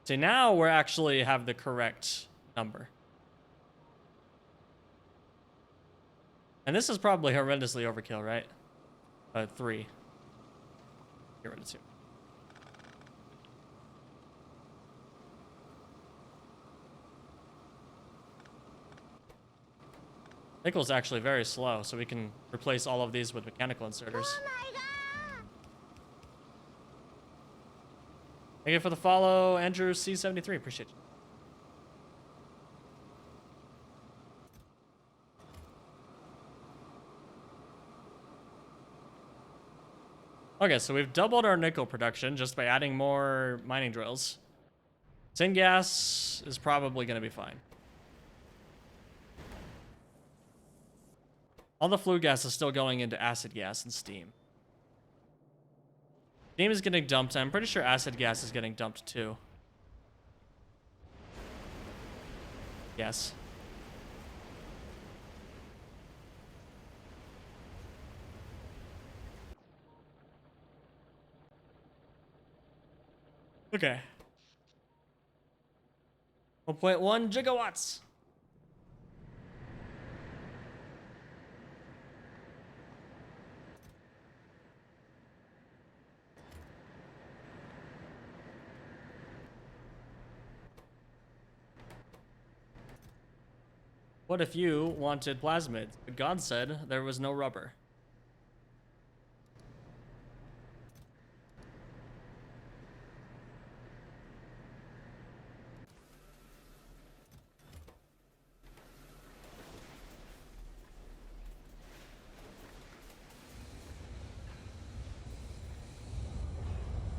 See, now we're actually have the correct number. And this is probably horrendously overkill, right? 3. Get rid of 2. Nickel's actually very slow, so we can replace all of these with mechanical inserters. Oh my God. Thank you for the follow, Andrew C73. Appreciate you. Okay, so we've doubled our nickel production just by adding more mining drills. Syngas is probably going to be fine. All the flue gas is still going into acid gas and steam. Steam is getting dumped. I'm pretty sure acid gas is getting dumped too. Yes. Okay. 1.1 gigawatts. What if you wanted plasmids, but God said there was no rubber?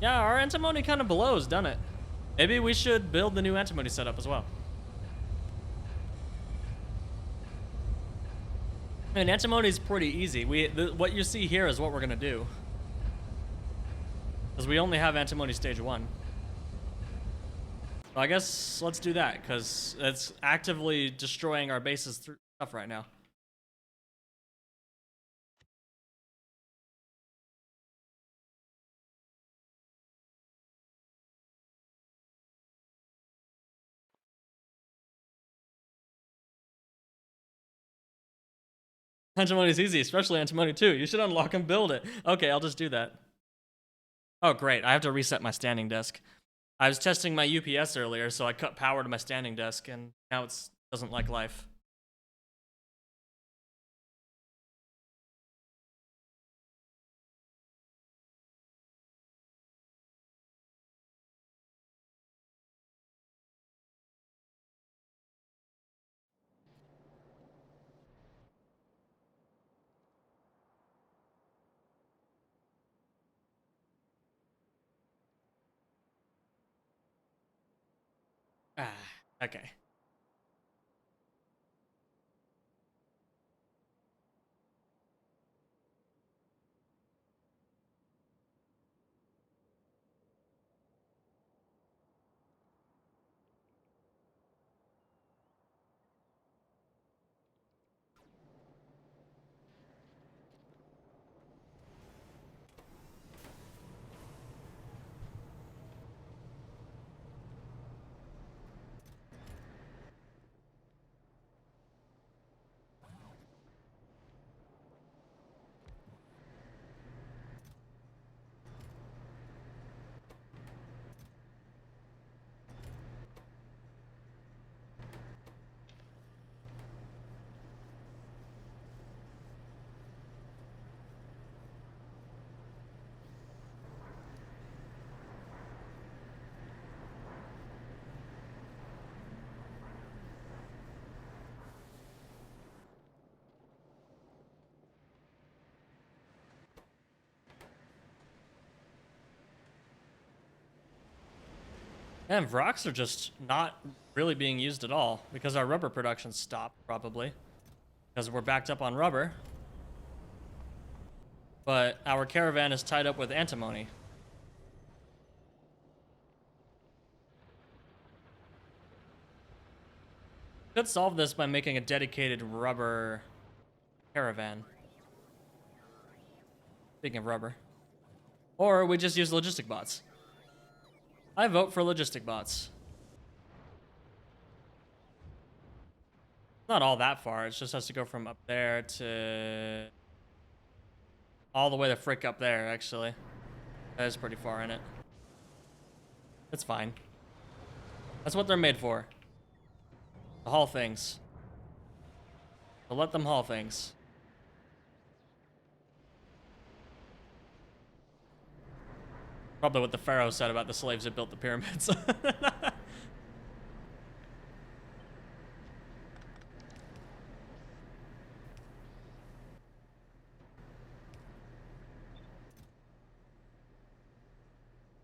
Yeah, our antimony kind of blows, doesn't it? Maybe we should build the new antimony setup as well. I mean, antimony is pretty easy. What you see here is what we're gonna do, because we only have antimony stage 1. So I guess let's do that, because it's actively destroying our base's stuff right now. Antimony is easy, especially antimony 2. You should unlock and build it. Okay, I'll just do that. Oh, great. I have to reset my standing desk. I was testing my UPS earlier, so I cut power to my standing desk, and now it doesn't like life. Ah, okay. And rocks are just not really being used at all, because our rubber production stopped, probably. Because we're backed up on rubber. But our caravan is tied up with antimony. Could solve this by making a dedicated rubber caravan. Speaking of rubber. Or we just use logistic bots. I vote for logistic bots. Not all that far. It just has to go from up there to all the way to frick up there, actually. That is pretty far in it. It's fine. That's what they're made for. To haul things. To let them haul things. Probably what the pharaoh said about the slaves that built the pyramids.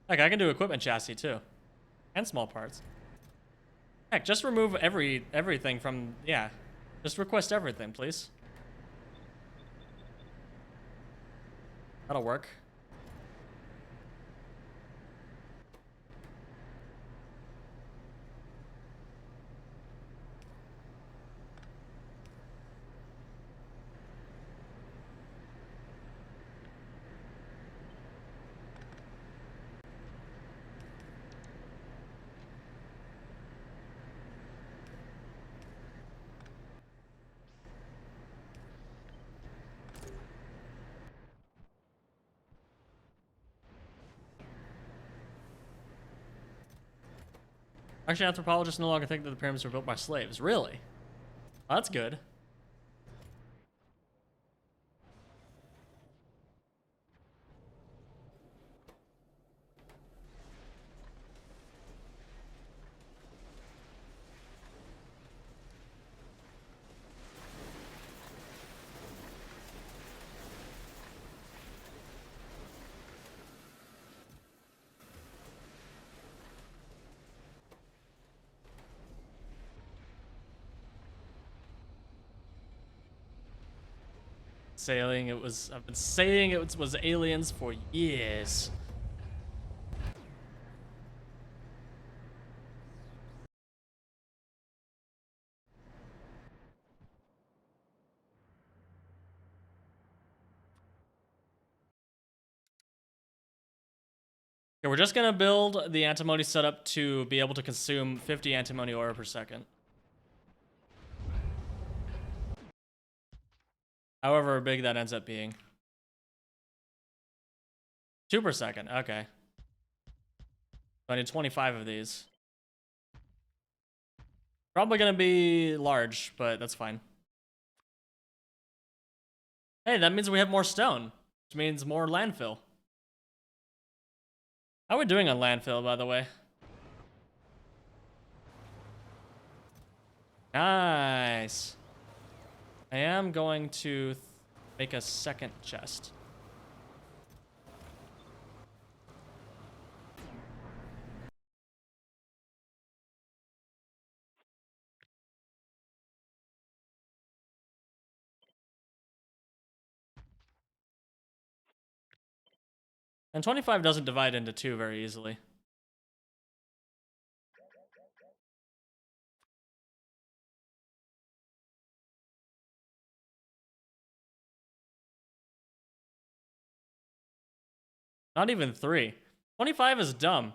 Heck, I can do equipment chassis too. And small parts. Heck, just remove everything from, yeah. Just request everything, please. That'll work. Actually, anthropologists no longer think that the pyramids were built by slaves. Really? Well, that's good. I've been saying it was aliens for years. Okay, we're just gonna build the antimony setup to be able to consume 50 antimony ore per second. However big that ends up being. 2 per second, okay. So I need 25 of these. Probably gonna be large, but that's fine. Hey, that means we have more stone, which means more landfill. How are we doing on landfill, by the way? Nice. I am going to make a second chest. And 25 doesn't divide into 2 very easily. Not even 3. 25 is dumb.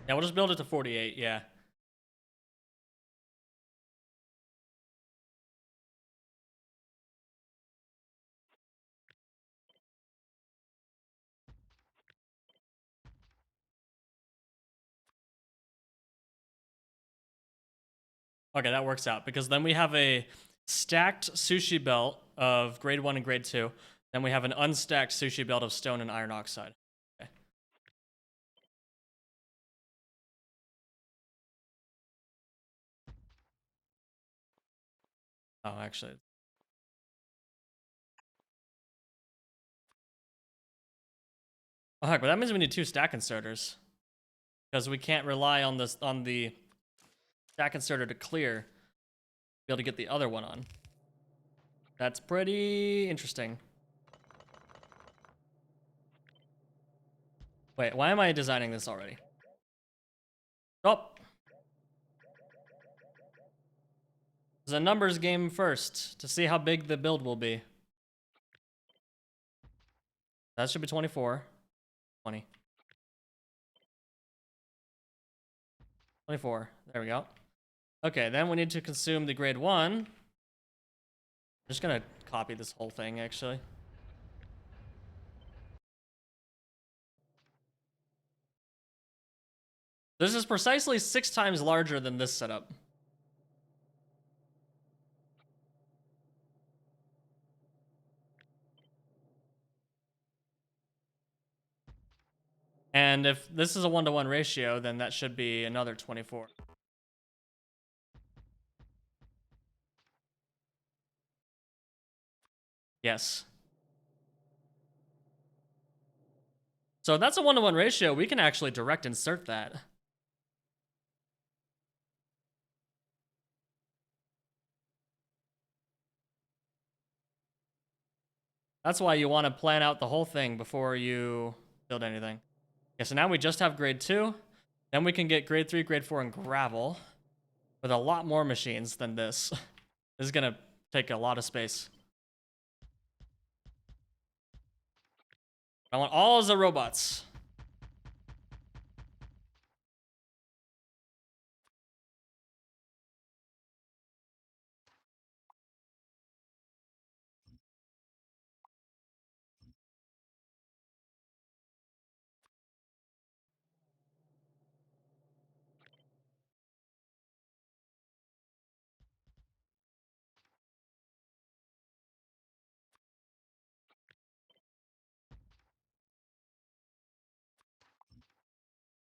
Yeah, we'll just build it to 48, yeah. Okay, that works out, because then we have a stacked sushi belt of grade 1 and grade 2. Then we have an unstacked sushi belt of stone and iron oxide. Okay. Oh, actually. Oh, heck, but that means we need 2 stack inserters. Because we can't rely on this on the stack inserter to clear to be able to get the other one on. That's pretty interesting. Wait, why am I designing this already? Oh! It's a numbers game first to see how big the build will be. That should be 24. 20. 24. There we go. Okay, then we need to consume the grade 1. I'm just gonna copy this whole thing, actually. This is precisely 6 times larger than this setup. And if this is a 1-to-1 ratio, then that should be another 24. Yes. So if that's a 1-to-1 ratio, we can actually direct insert that. That's why you want to plan out the whole thing before you build anything. Okay, so now we just have grade 2. Then we can get grade 3, grade 4, and gravel with a lot more machines than this. This is gonna take a lot of space. I want all the robots.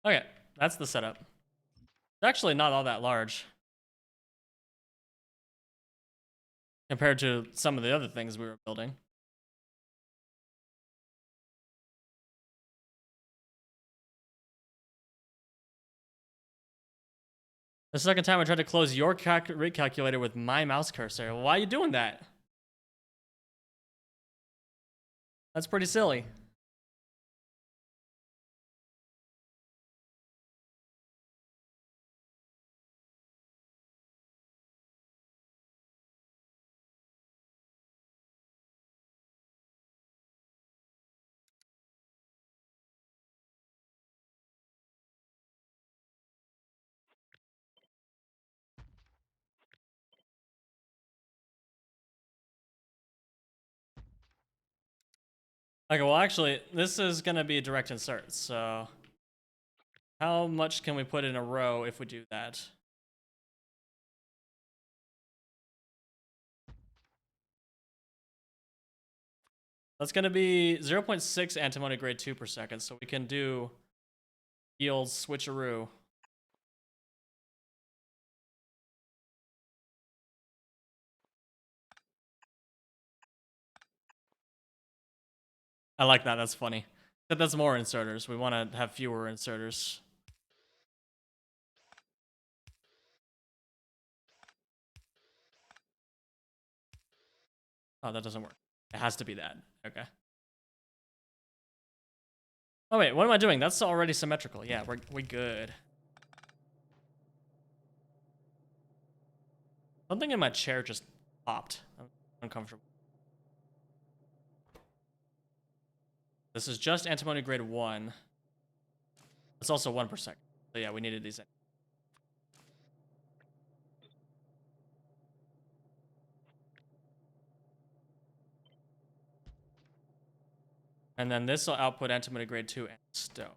Okay, that's the setup. It's actually not all that large compared to some of the other things we were building. The second time I tried to close your rate calculator with my mouse cursor. Why are you doing that? That's pretty silly. Okay, well actually, this is gonna be a direct insert, so how much can we put in a row if we do that? That's gonna be 0.6 antimony grade 2 per second, so we can do yield switcheroo. I like that, that's funny. But that's more inserters. We wanna have fewer inserters. Oh, that doesn't work. It has to be that. Okay. Oh wait, what am I doing? That's already symmetrical. Yeah, we're good. Something in my chair just popped. I'm uncomfortable. This is just antimony grade 1. It's also 1 per second. So yeah, we needed these in. And then this will output antimony grade 2 and stone.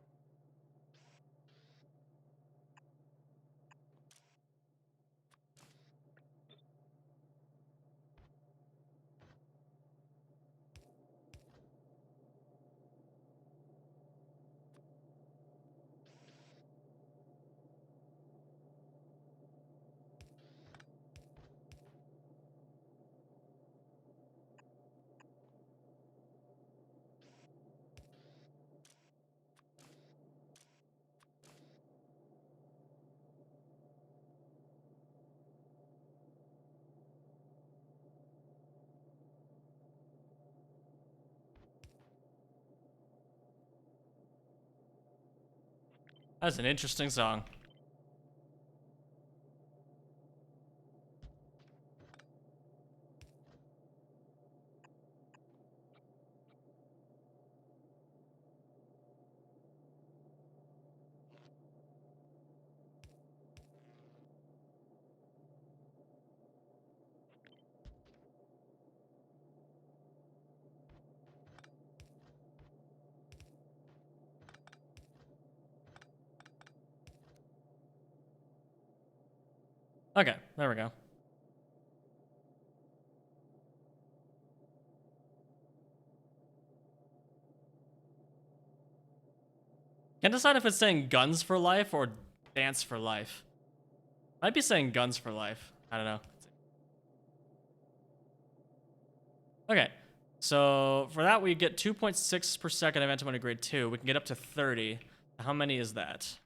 That's an interesting song. Okay, there we go. Can't decide if it's saying guns for life or dance for life. Might be saying guns for life. I don't know. Okay, so for that we get 2.6 per second of antimony grade 2. We can get up to 30. How many is that?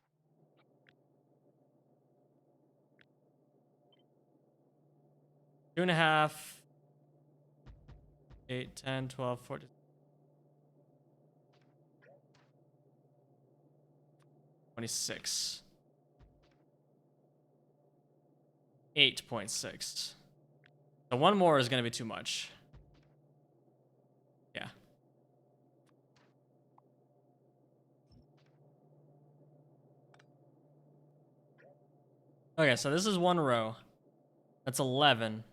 2.5, 8, 10, 12, 14, 26. 8.6. So one more is going to be too much. Yeah. Okay, so this is one row. That's 11.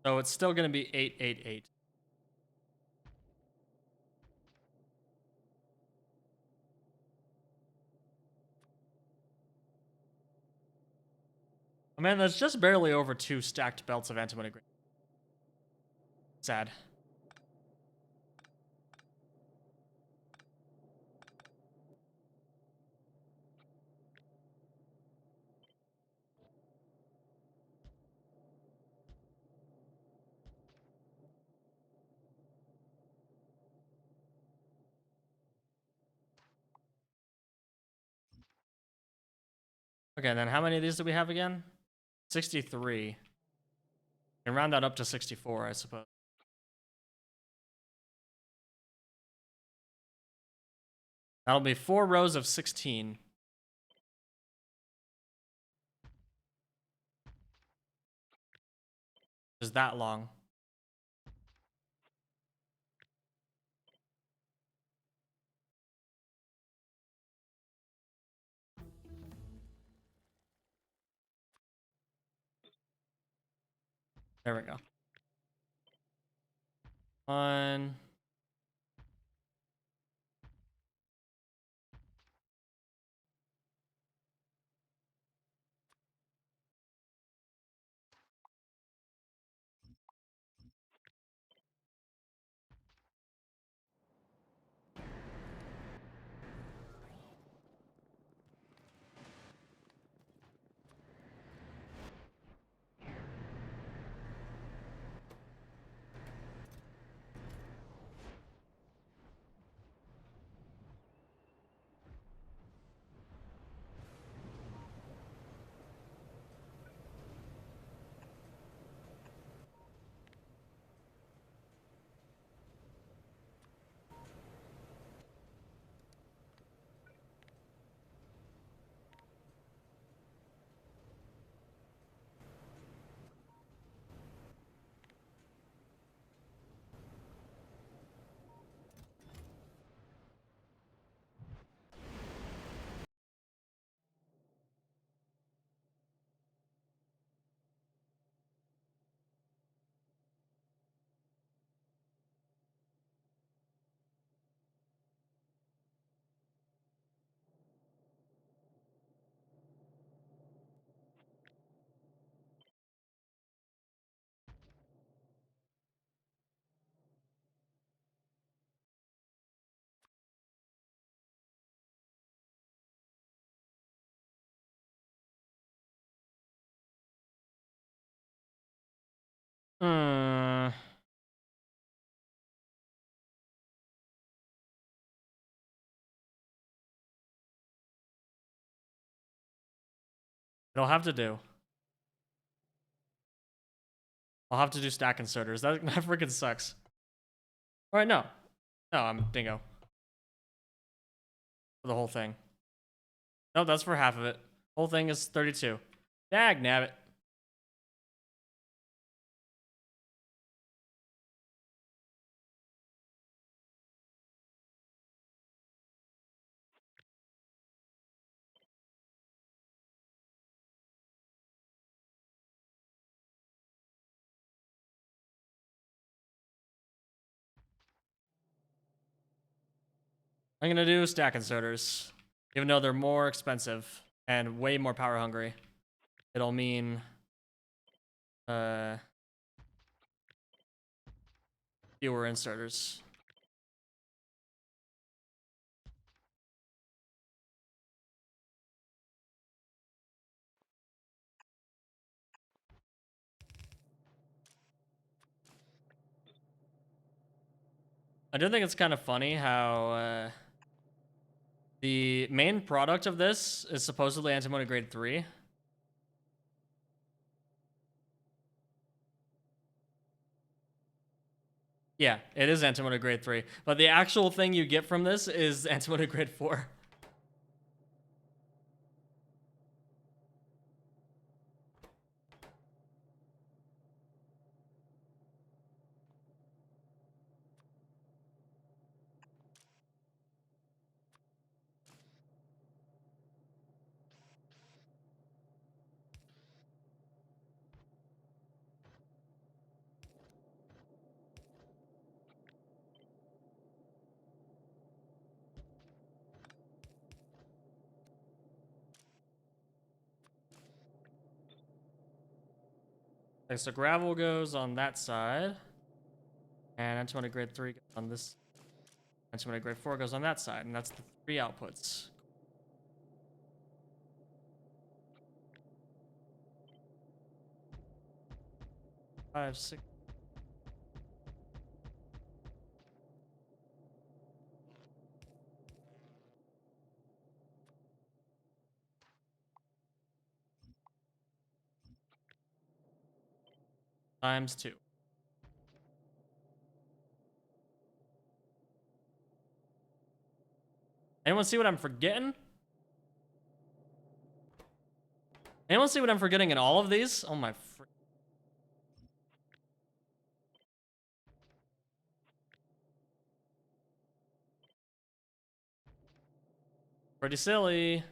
So it's still going to be 888. Oh, man, that's just barely over 2 stacked belts of antimony green. Sad. Okay, then how many of these do we have again? 63. Can round that up to 64, I suppose. That'll be 4 rows of 16. Is that long? There we go. 1. Hmm. It'll have to do. I'll have to do stack inserters. That freaking sucks. Alright, no. No, I'm dingo. For the whole thing. No, that's for half of it. Whole thing is 32. Dag nabbit. I'm gonna do stack inserters. Even though they're more expensive and way more power hungry. It'll mean fewer inserters. I do think it's kind of funny how The main product of this is supposedly antimony grade 3. Yeah, it is antimony grade 3. But the actual thing you get from this is antimony grade 4. Okay, so gravel goes on that side. And antimony grade 3 goes on this. Antimony grade 4 goes on that side. And that's the 3 outputs. Five, 6. Times 2. Anyone see what I'm forgetting? Anyone see what I'm forgetting in all of these? Oh my fr- Pretty silly.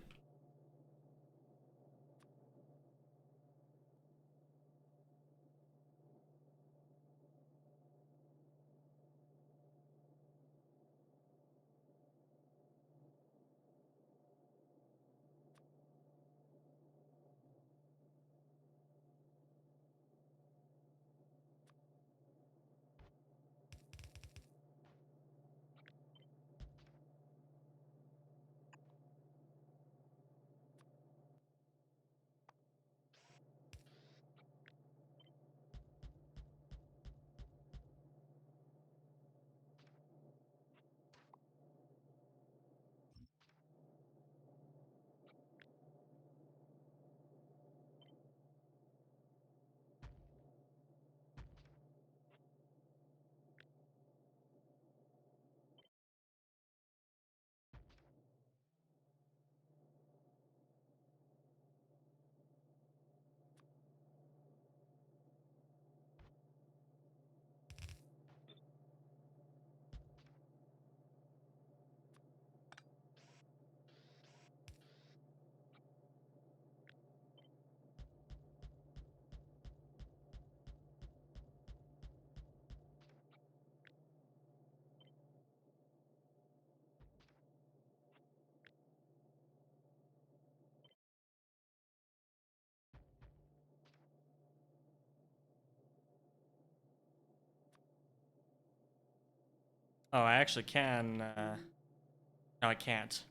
Oh, I actually can. No, I can't.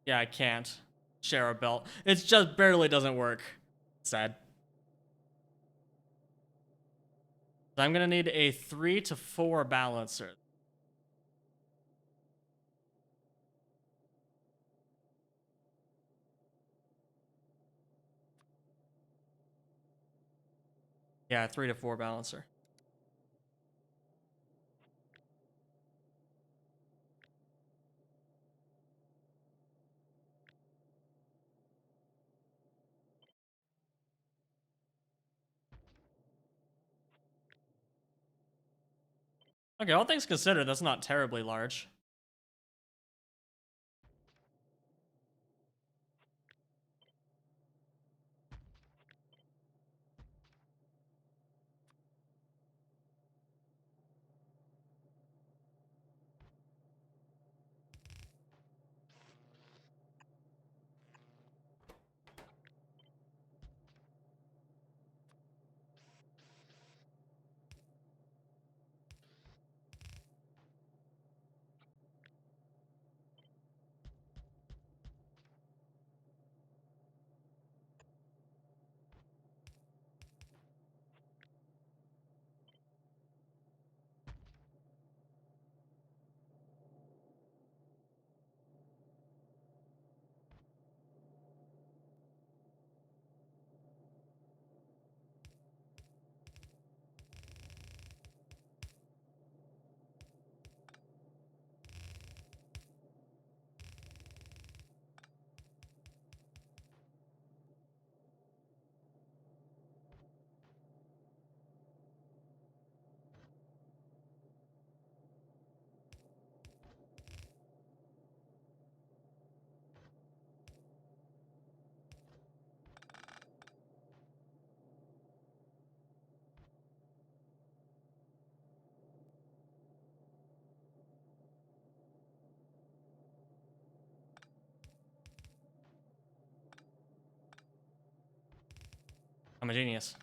Yeah, I can't share a belt. It just barely doesn't work. Sad. So I'm gonna need a 3 to 4 balancer. Yeah, 3 to 4 balancer. Okay, all things considered, that's not terribly large. I'm a genius.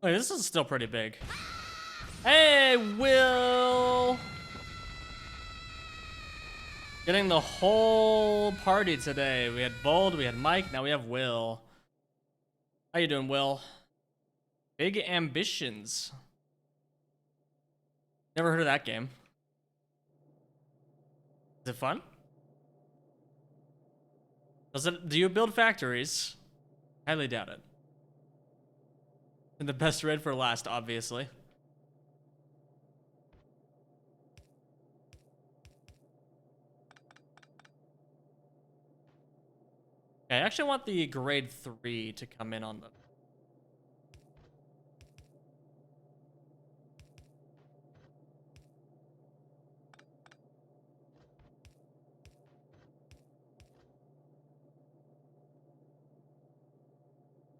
Wait, this is still pretty big. Hey, Will! Getting the whole party today. We had Bold, we had Mike, now we have Will. How you doing, Will? Big Ambitions. Never heard of that game. Is it fun? Do you build factories? Highly doubt it. And the best raid for last, obviously. Okay, I actually want the grade 3 to come in on them.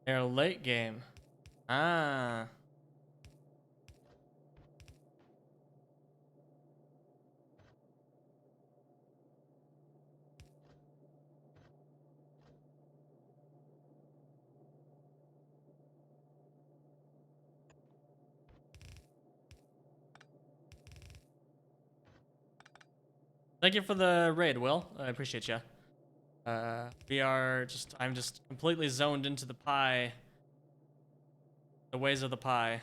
They're late game. Ah. Thank you for the raid, Will. I appreciate you. I'm just completely zoned into the pie. The ways of the pie.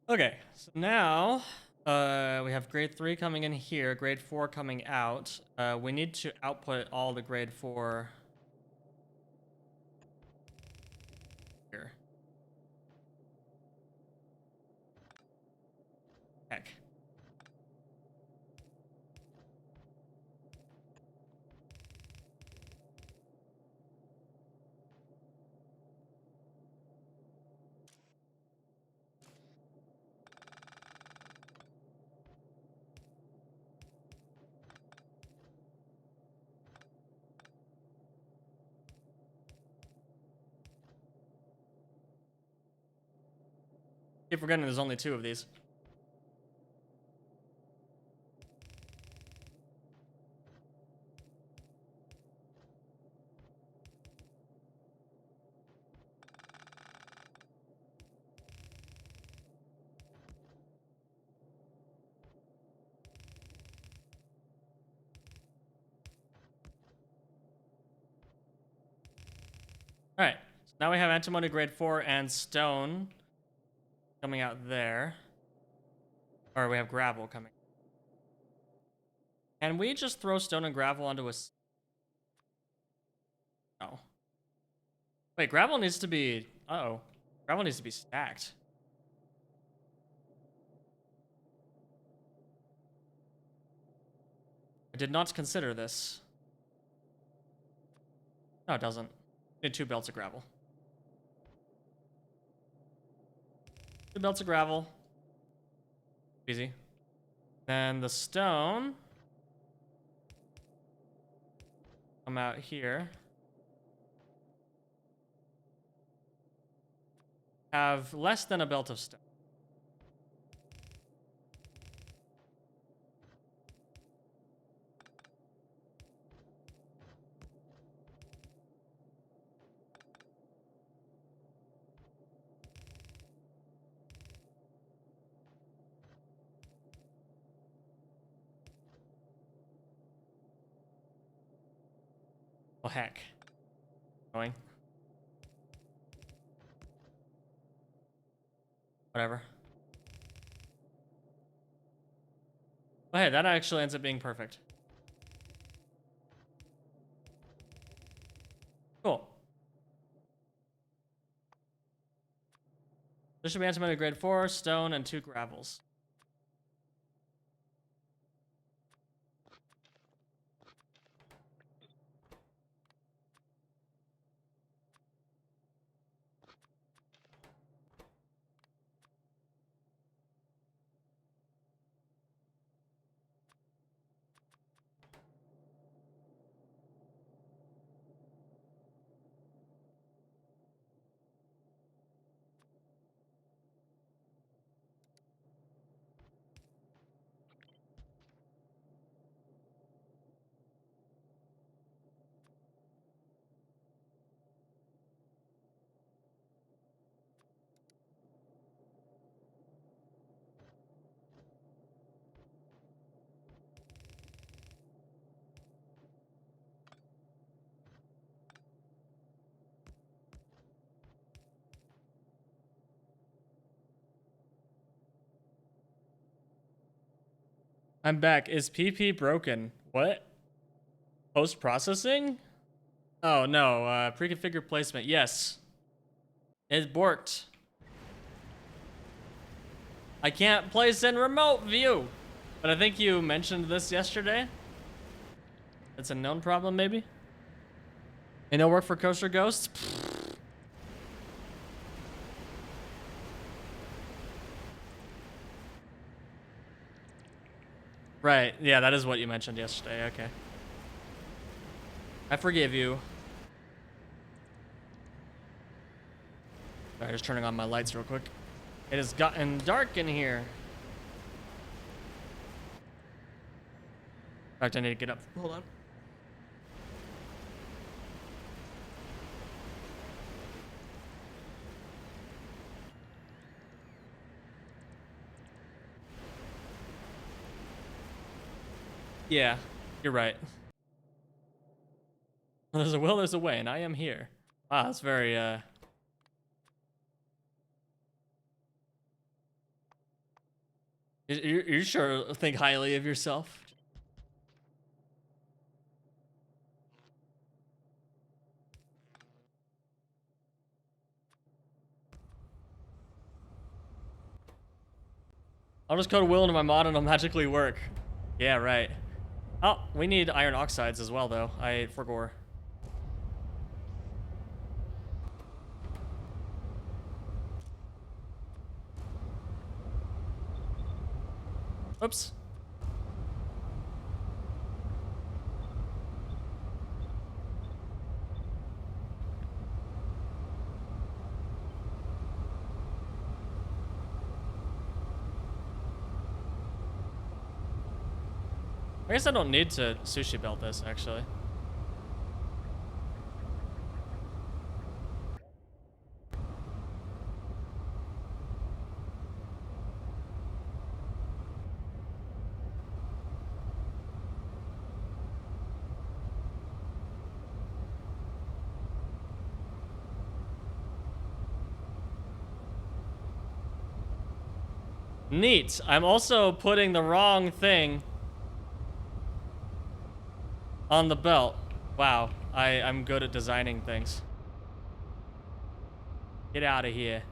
Okay, so now we have grade 3 coming in here, grade 4 coming out. We need to output all the grade 4 here. Heck. Keep forgetting there's only 2 of these. Alright, so now we have antimony grade 4 and stone coming out there. Or we have gravel coming. Can we just throw stone and gravel onto a... Wait, gravel needs to be... Uh-oh. Gravel needs to be stacked. I did not consider this. No, it doesn't. Need 2 belts of gravel. 2 belts of gravel. Easy. Then the stone. Come out here. Have less than a belt of stone. Oh, heck. Going. Whatever. Oh, hey, that actually ends up being perfect. Cool. This should be antimatter grade 4, stone, and 2 gravels. I'm back. Is PP broken? What? Post-processing? Oh, no. Pre-configured placement. Yes. It borked. I can't place in remote view. But I think you mentioned this yesterday. It's a known problem, maybe? And no work for Kosher Ghosts? Right. Yeah, that is what you mentioned yesterday. Okay. I forgive you. Sorry, just turning on my lights real quick. It has gotten dark in here. In fact, I need to get up. Hold on. Yeah, you're right. There's a will, there's a way, and I am here. Wow, that's very, You sure think highly of yourself? I'll just code will into my mod and it'll magically work. Yeah, right. Oh, we need iron oxides as well, though. I forgot. Oops. I guess I don't need to sushi belt this, actually. Neat. I'm also putting the wrong thing on the belt. Wow, I'm good at designing things. Get out of here.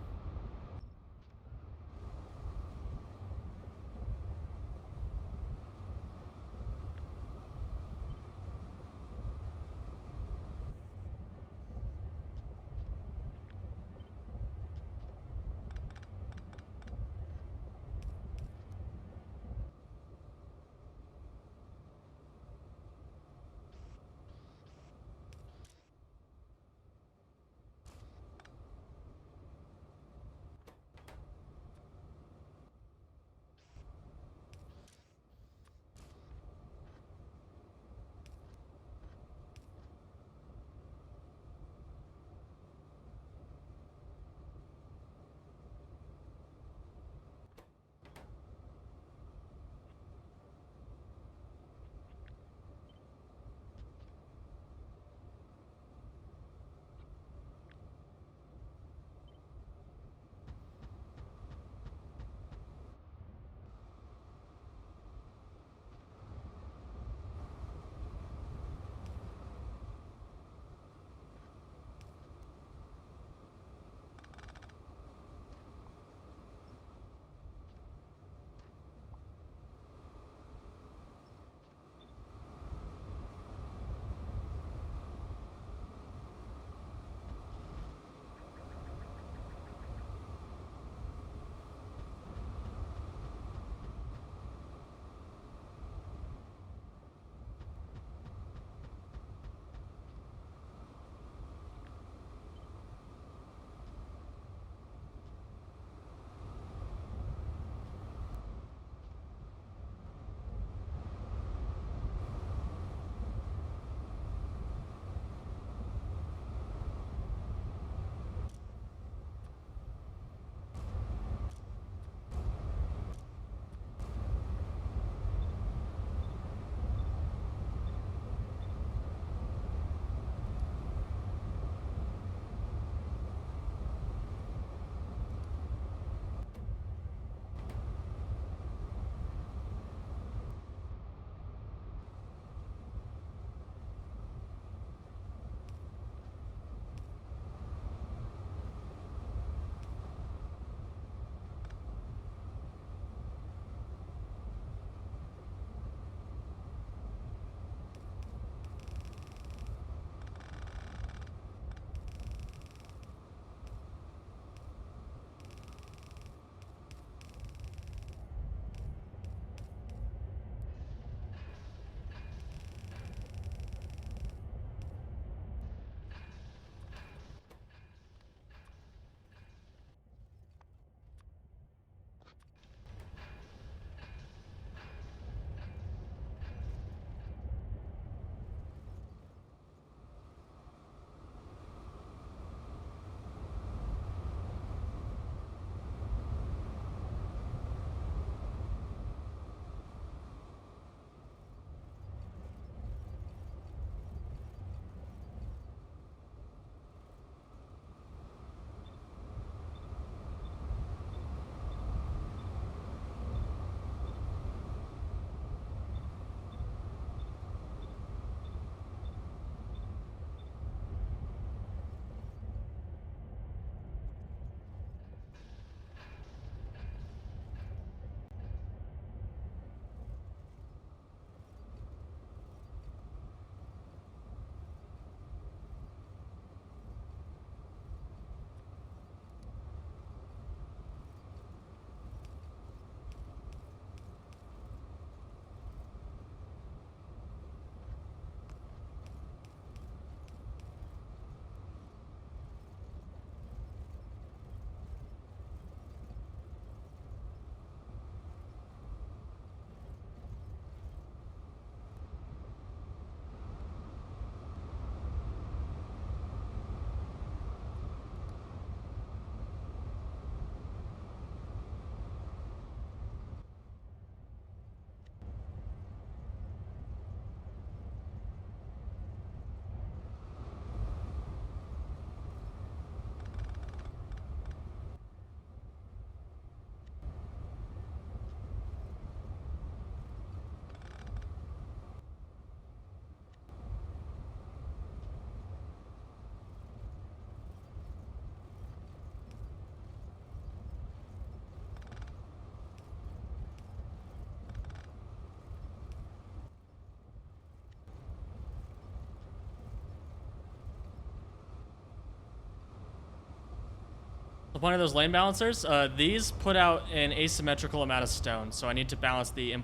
The point of those lane balancers, these put out an asymmetrical amount of stone, so I need to balance the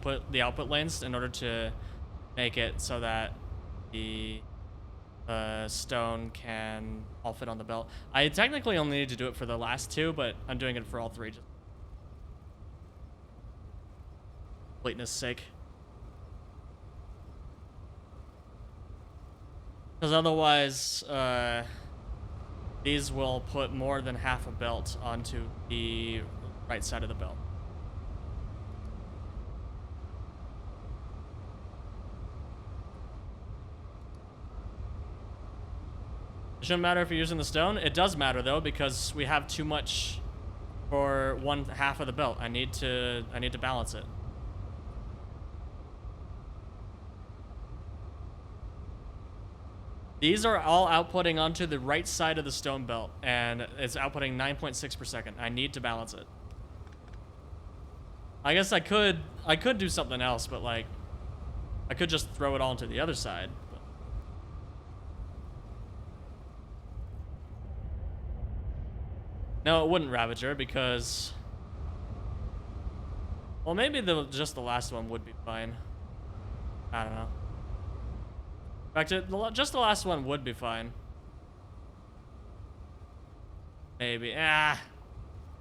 output lanes in order to make it so that the stone can all fit on the belt. I technically only need to do it for the last two, but I'm doing it for all three, just completeness sake. Because otherwise, these will put more than half a belt onto the right side of the belt. It shouldn't matter if you're using the stone. It does matter though, because we have too much for one half of the belt. I need to balance it. These are all outputting onto the right side of the stone belt, and it's outputting 9.6 per second. I need to balance it. I guess I could do something else, but like, I could just throw it all into the other side. But... No, it wouldn't, Ravager, because... Well, maybe just the last one would be fine. I don't know. In fact, just the last one would be fine. Maybe.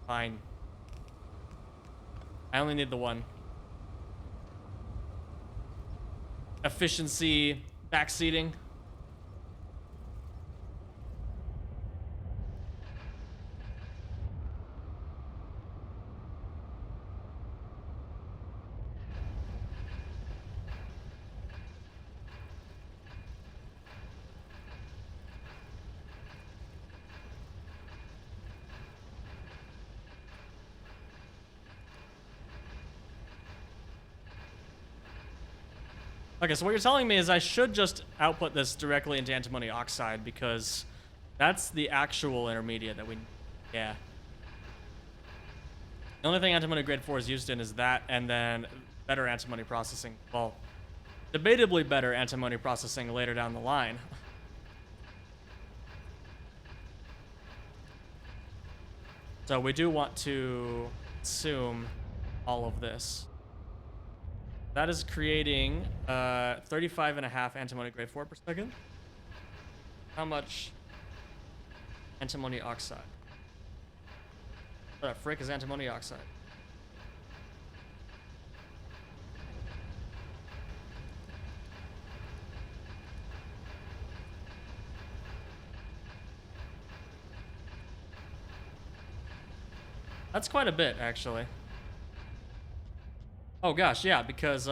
Fine. I only need the one. Efficiency, backseating. Okay, so what you're telling me is I should just output this directly into antimony oxide because that's the actual intermediate that we... Yeah. The only thing antimony grade 4 is used in is that, and then better antimony processing. Well, debatably better antimony processing later down the line. So we do want to assume all of this. That is creating 35.5 antimony grade 4 per second. How much antimony oxide? What the frick is antimony oxide? That's quite a bit, actually. Oh gosh, yeah, because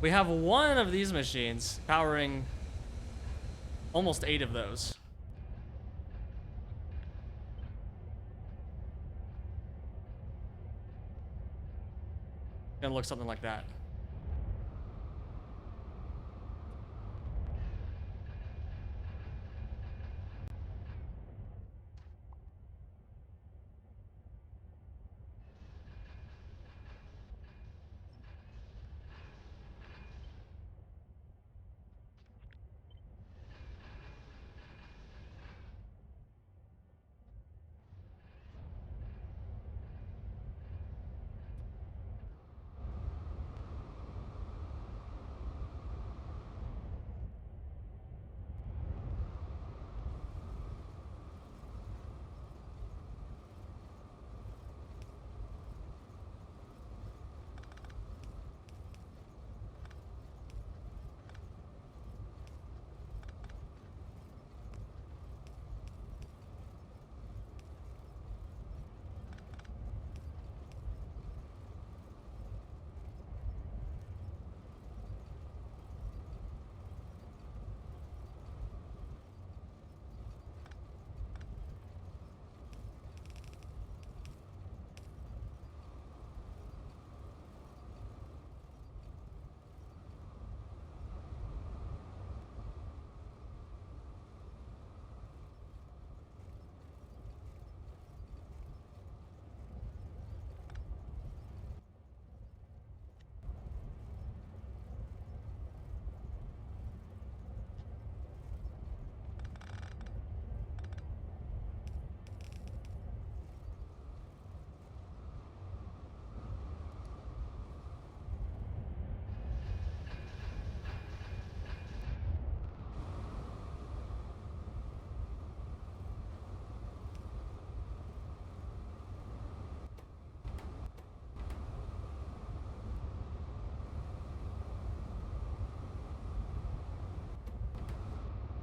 we have one of these machines powering almost 8 of those. It's gonna look something like that.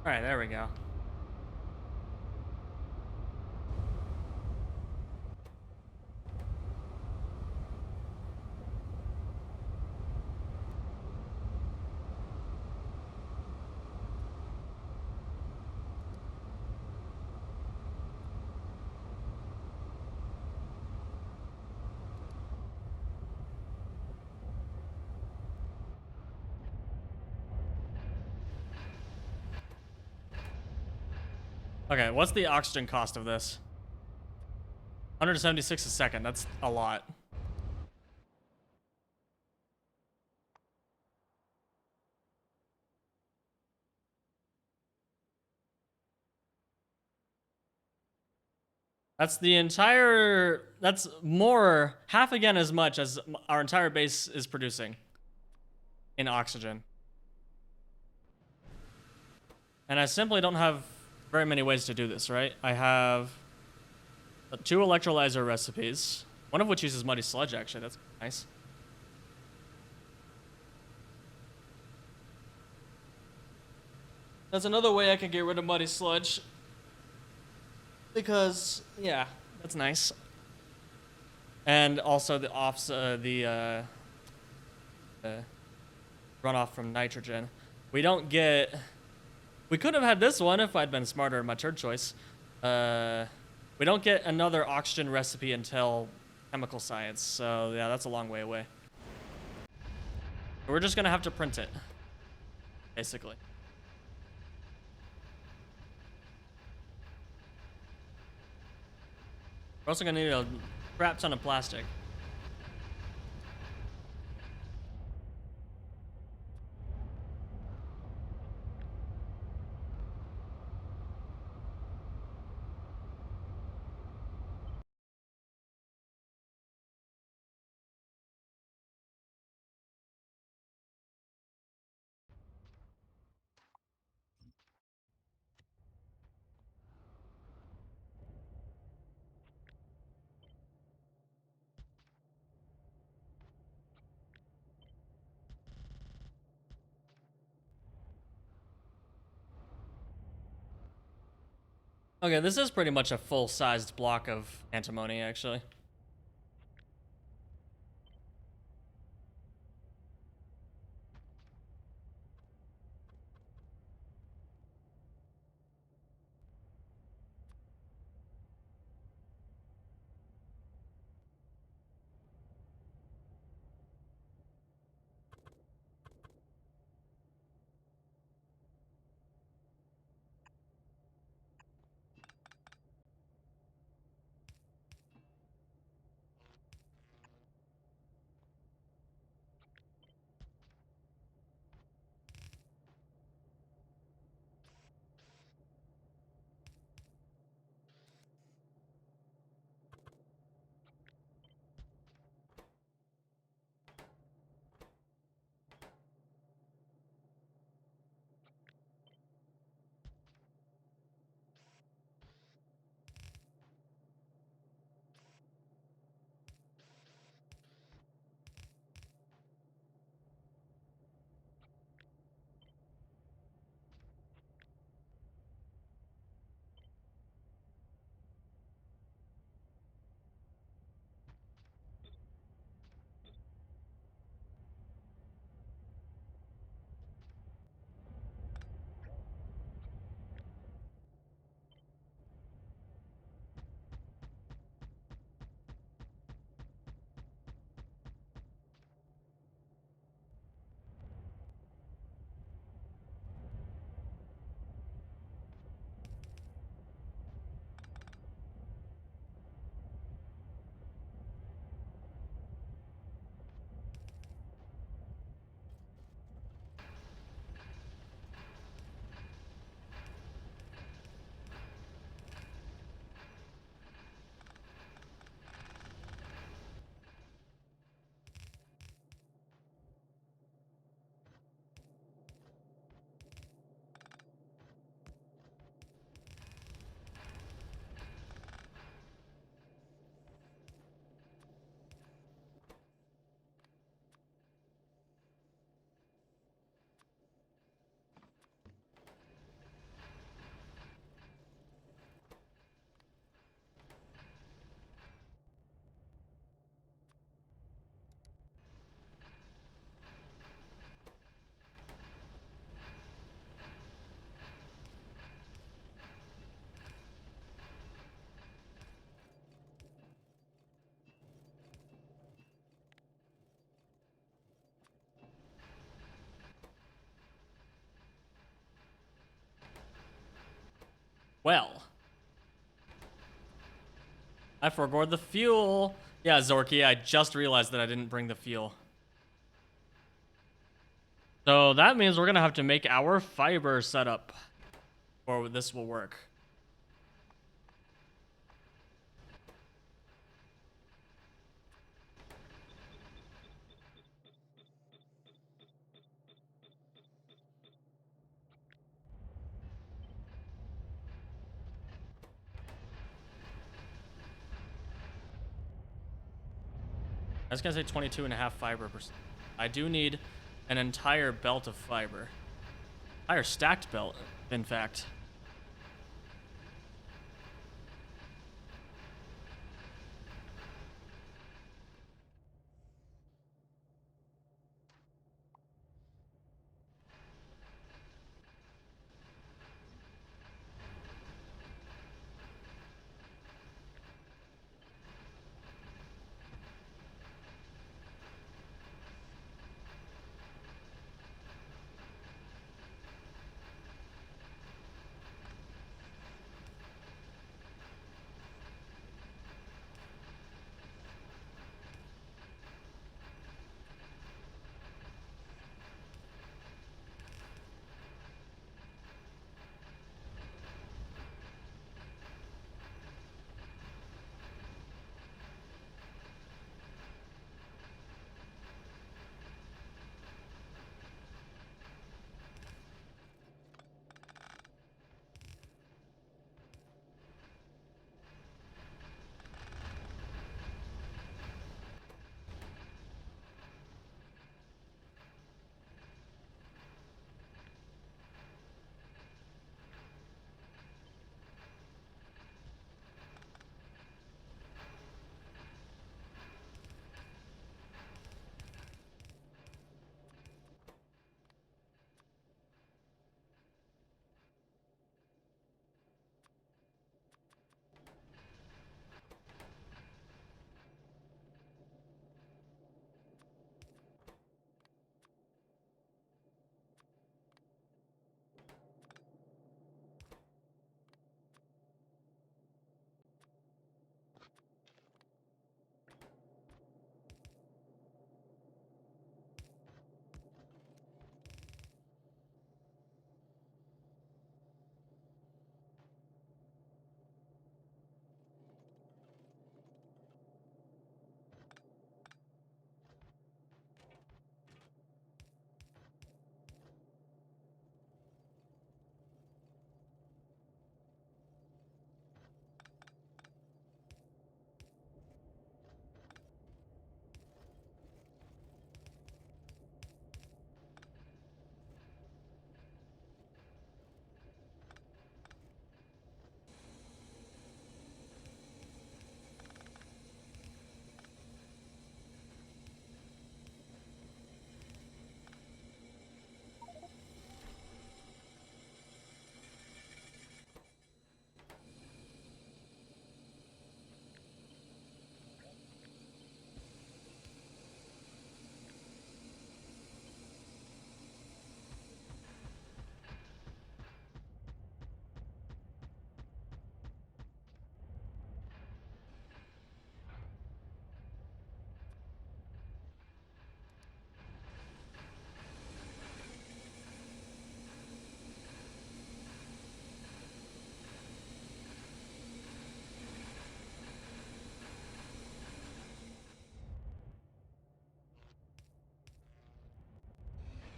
All right, there we go. Okay, what's the oxygen cost of this? 176 a second. That's a lot. That's the entire. That's more, half again as much as our entire base is producing in oxygen. And I simply don't have very many ways to do this, right? I have 2 electrolyzer recipes, one of which uses muddy sludge, actually. That's nice. That's another way I can get rid of muddy sludge. Because, yeah, that's nice. And also the runoff from nitrogen. We don't get. We could have had this one if I'd been smarter in my turd choice. We don't get another oxygen recipe until chemical science, so yeah, that's a long way away. We're just gonna have to print it, basically. We're also gonna need a crap ton of plastic. Okay, this is pretty much a full-sized block of antimony, actually. Well, I forgot the fuel. Yeah, Zorky, I just realized that I didn't bring the fuel. So that means we're gonna have to make our fiber setup, or this will work. I was gonna say 22.5 fiber percent. I do need an entire belt of fiber. Entire stacked belt, in fact.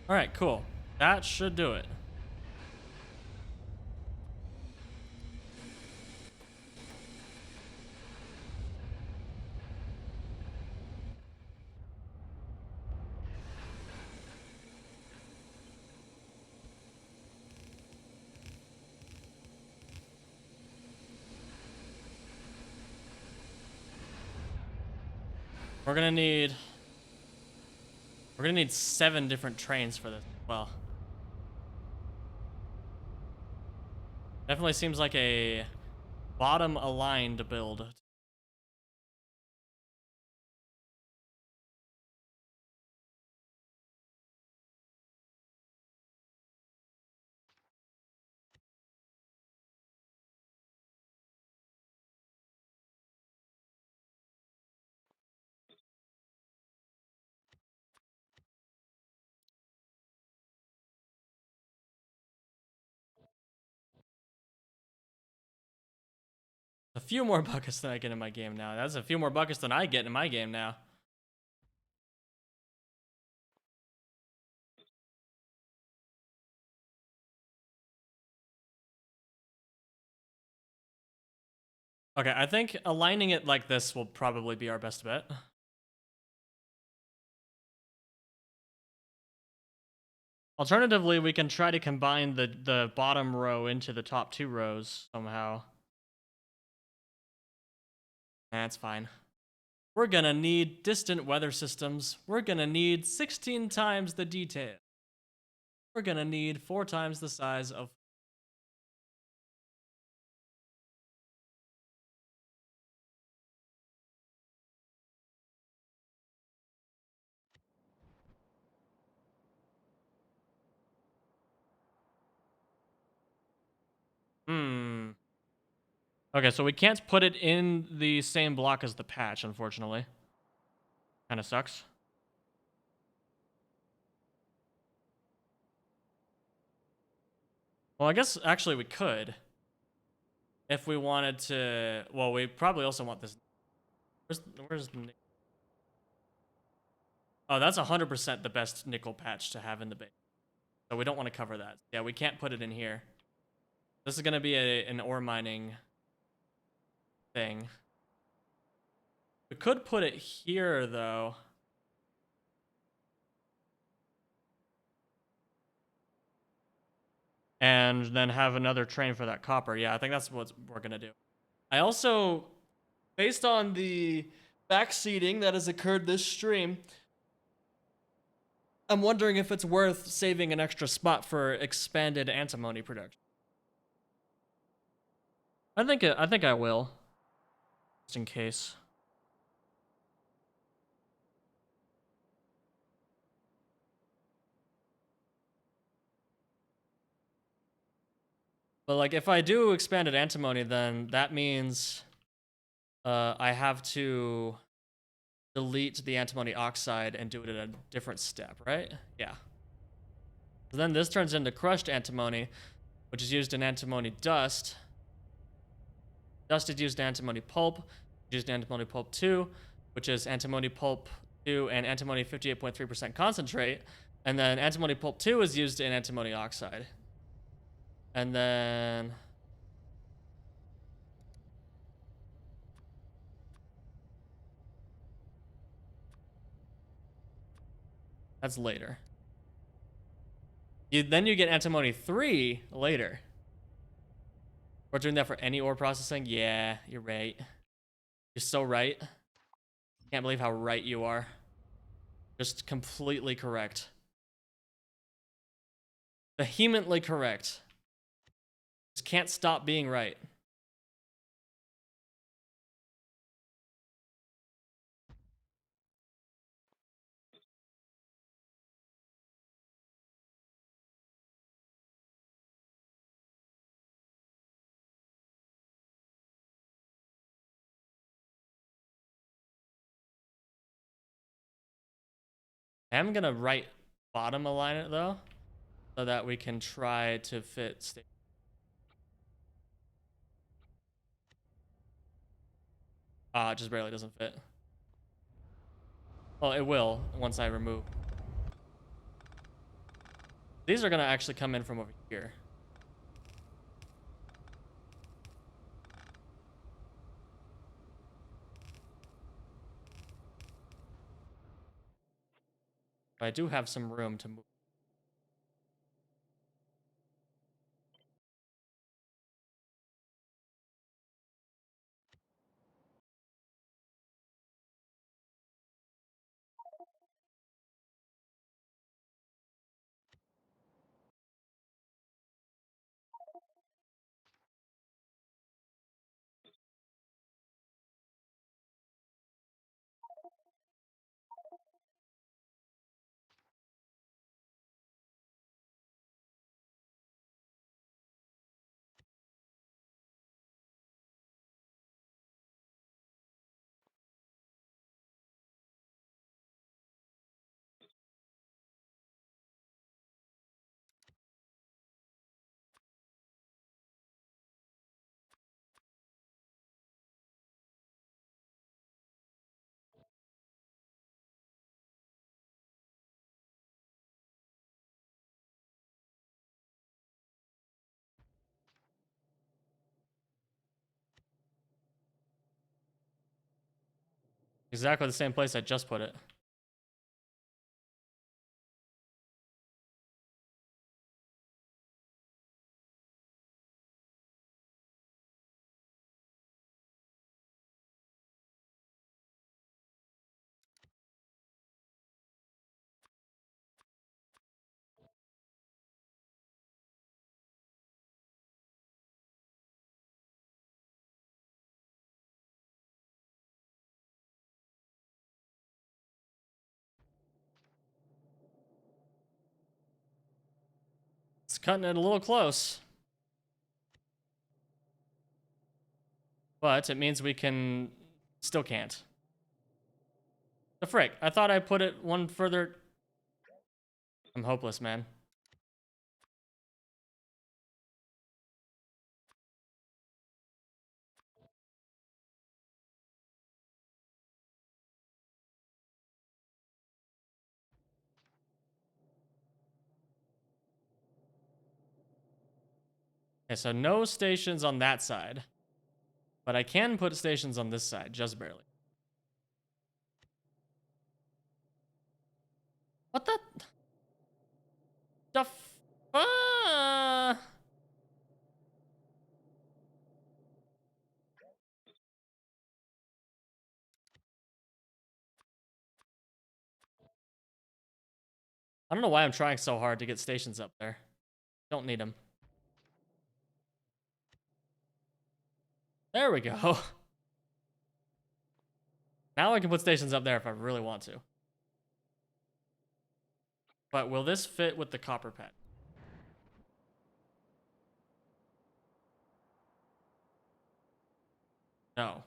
All right, cool. That should do it. We're gonna need 7 different trains for this. Well, definitely seems like a bottom aligned build. A few more buckets than I get in my game now. That's a few more buckets than I get in my game now. Okay, I think aligning it like this will probably be our best bet. Alternatively, we can try to combine the bottom row into the top two rows somehow. That's fine. We're gonna need distant weather systems. We're gonna need 16 times the detail. We're gonna need 4 times the size of... Okay, so we can't put it in the same block as the patch, unfortunately. Kind of sucks. Well, I guess actually we could. If we wanted to... Well, we probably also want this... Where's the... Oh, that's 100% the best nickel patch to have in the base. So we don't want to cover that. Yeah, we can't put it in here. This is going to be an ore mining thing. We could put it here, though. And then have another train for that copper. Yeah, I think that's what we're going to do. I also, based on the backseating that has occurred this stream, I'm wondering if it's worth saving an extra spot for expanded antimony production. I think I will. Just in case. But like, if I do expanded antimony, then that means I have to delete the antimony oxide and do it at a different step, right? Yeah. So then this turns into crushed antimony, which is used in antimony dust. Dust is used in antimony pulp, used in antimony pulp 2, which is antimony pulp 2 and antimony 58.3% concentrate. And then antimony pulp 2 is used in antimony oxide. And then... That's later. Then you get antimony 3 later. We're doing that for any ore processing? Yeah, you're right. You're so right. Can't believe how right you are. Just completely correct. Vehemently correct. Just can't stop being right. I'm gonna right bottom align it though, so that we can try to fit it just barely doesn't fit. Well, it will once I remove. These are gonna actually come in from over here. But I do have some room to move. Exactly the same place I just put it. It's cutting it a little close. But it means we can... Still can't. The frick. I thought I put it one further... I'm hopeless, man. Okay, so no stations on that side. But I can put stations on this side, just barely. What the... The I don't know why I'm trying so hard to get stations up there. Don't need them. There we go. Now I can put stations up there if I really want to. But will this fit with the copper pad? No.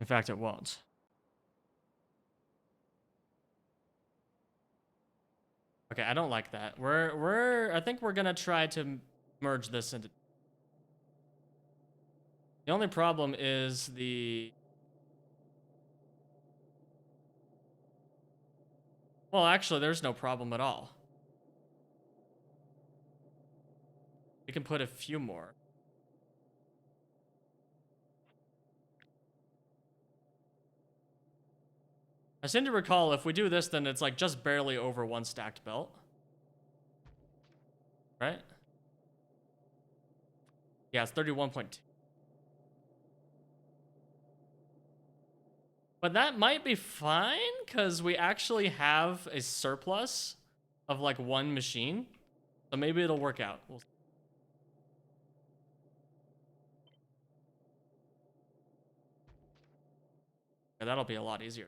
In fact, it won't. Okay, I don't like that. I think we're gonna try to merge this into... The only problem is the... Well, actually, there's no problem at all. We can put a few more. I seem to recall if we do this, then it's like just barely over one stacked belt. Right? Yeah, it's 31.2. But that might be fine, because we actually have a surplus of like one machine. So maybe it'll work out. We'll... Yeah, that'll be a lot easier.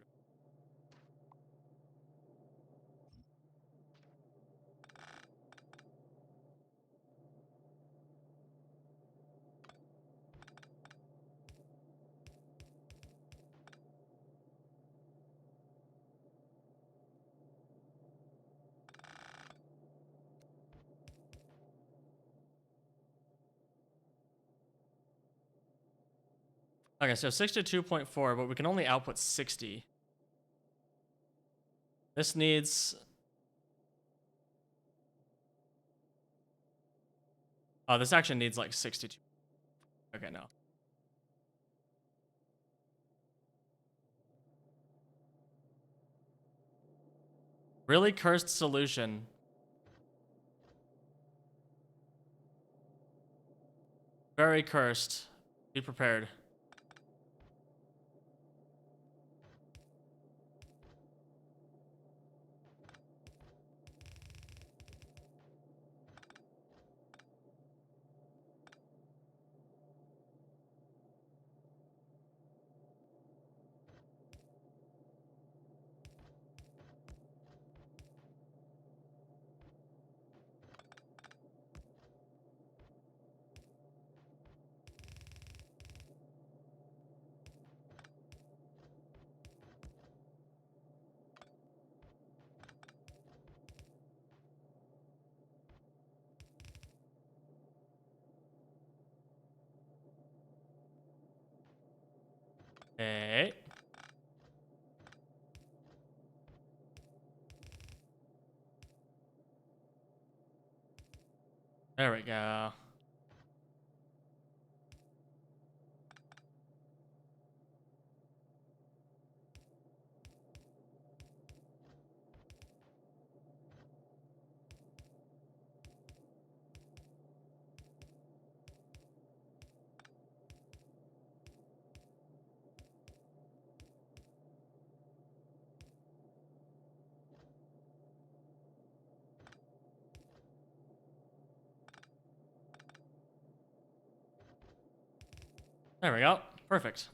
Okay, so 62.4, but we can only output 60. This needs... Oh, this actually needs like 62. Okay, no. Really cursed solution. Very cursed. Be prepared. Hey. There we go. There we go. Perfect.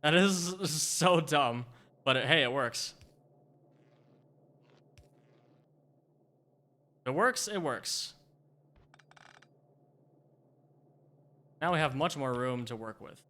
That is so dumb, but hey, it works. If it works, it works. Now we have much more room to work with.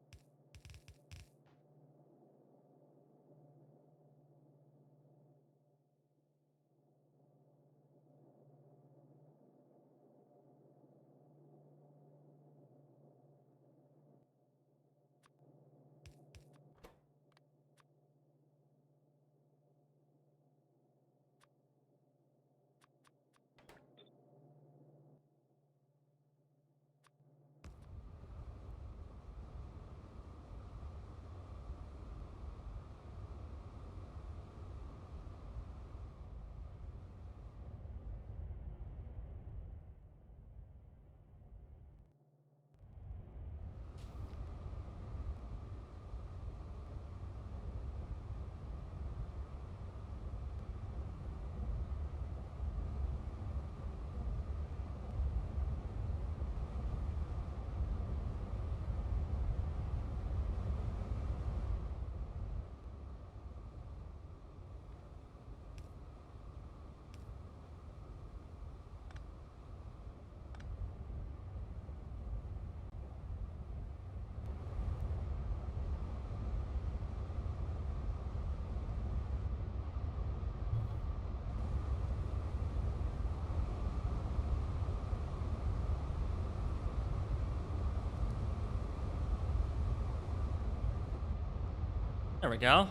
There we go.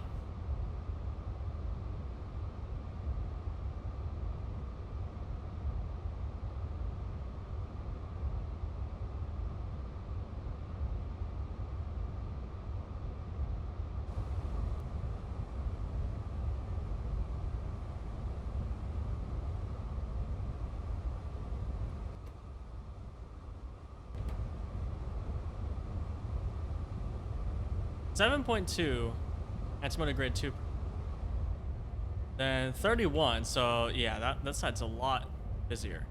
$7.2 antimony grade 2. Then 31, so yeah, that side's a lot busier.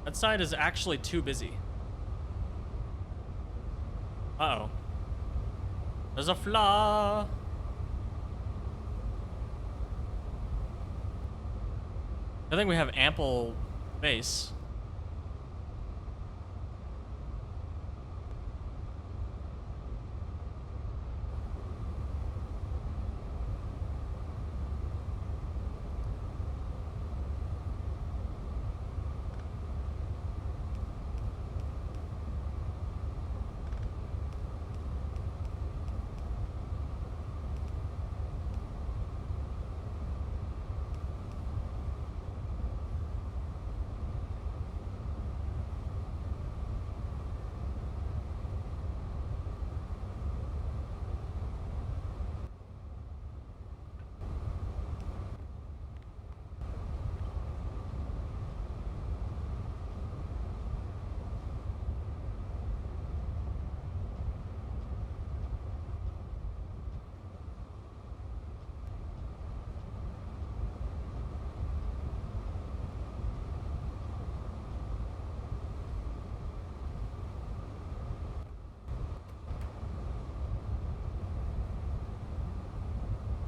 That side is actually too busy. Uh-oh. There's a flaw. I think we have ample space.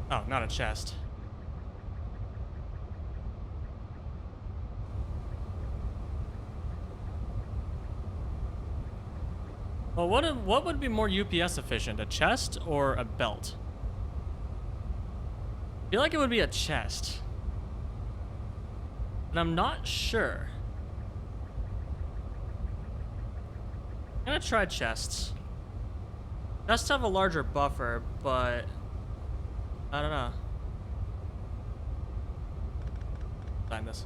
Oh, not a chest. Well, what would be more UPS efficient, a chest or a belt? I feel like it would be a chest. And I'm not sure. I'm gonna try chests. Chests have a larger buffer, but I don't know. Sign this.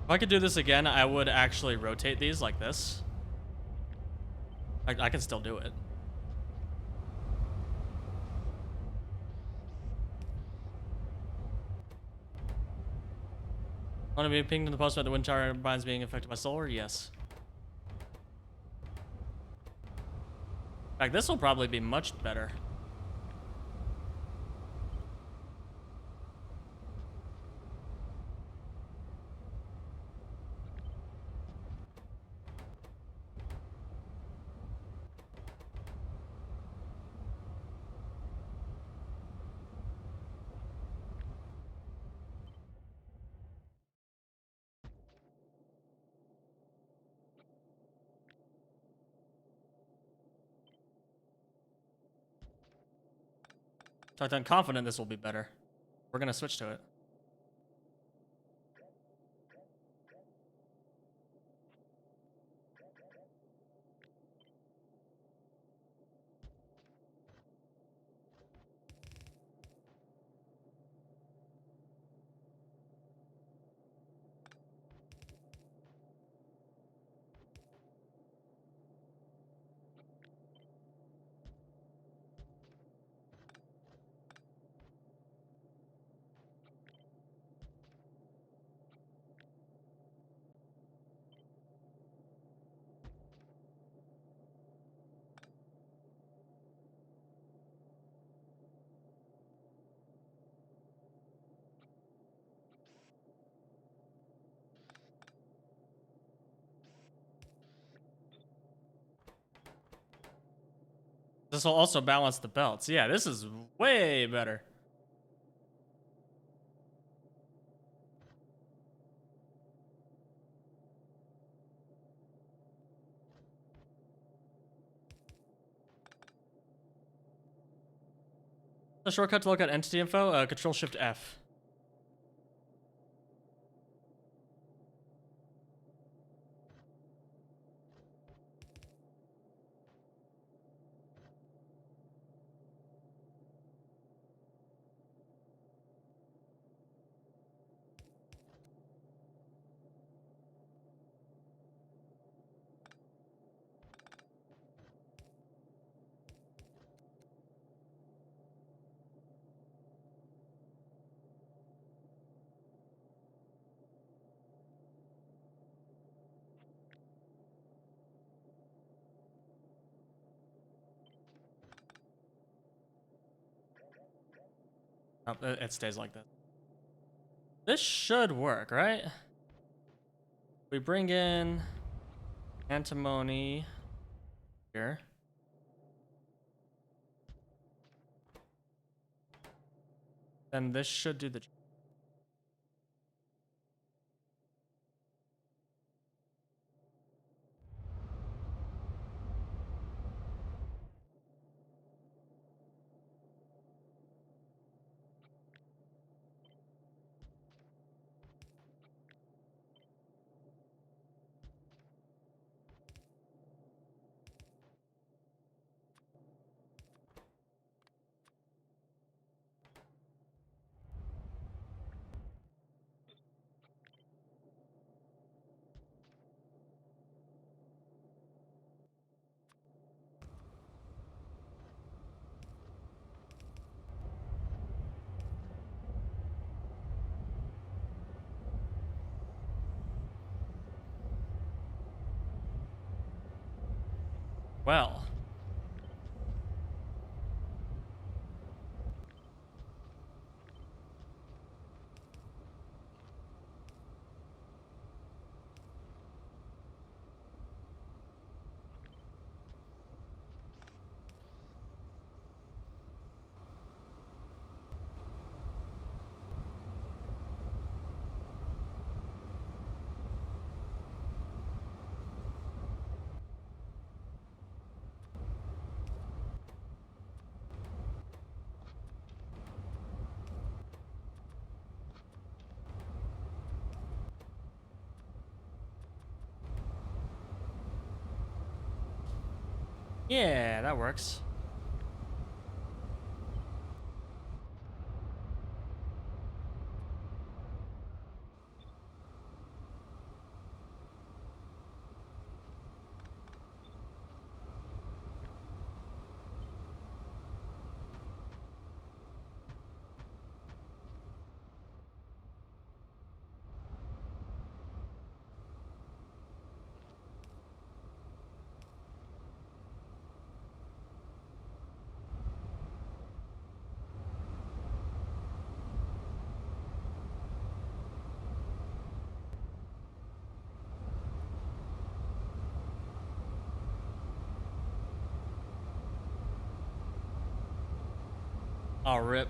If I could do this again, I would actually rotate these like this. I can still do it. Want to be pinged in the post about the wind turbines being affected by solar? Yes. In fact, this will probably be much better. So I'm confident this will be better. We're gonna switch to it. This will also balance the belts. Yeah, this is way better. The shortcut to look at entity info, Control Shift F. Oh, it stays like this. This should work, right? We bring in antimony here. Then this should do the... Well. Yeah, that works. Oh, rip.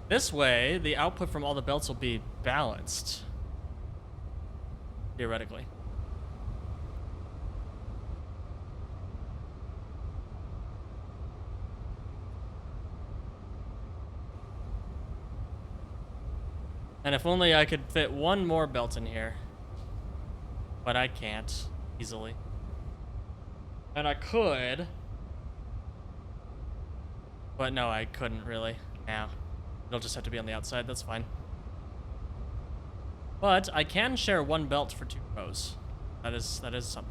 This way, the output from all the belts will be balanced. Theoretically. And if only I could fit one more belt in here. But I can't easily. And I could. But no, I couldn't really. Now. It'll just have to be on the outside, that's fine. But I can share one belt for 2 rows. That is something.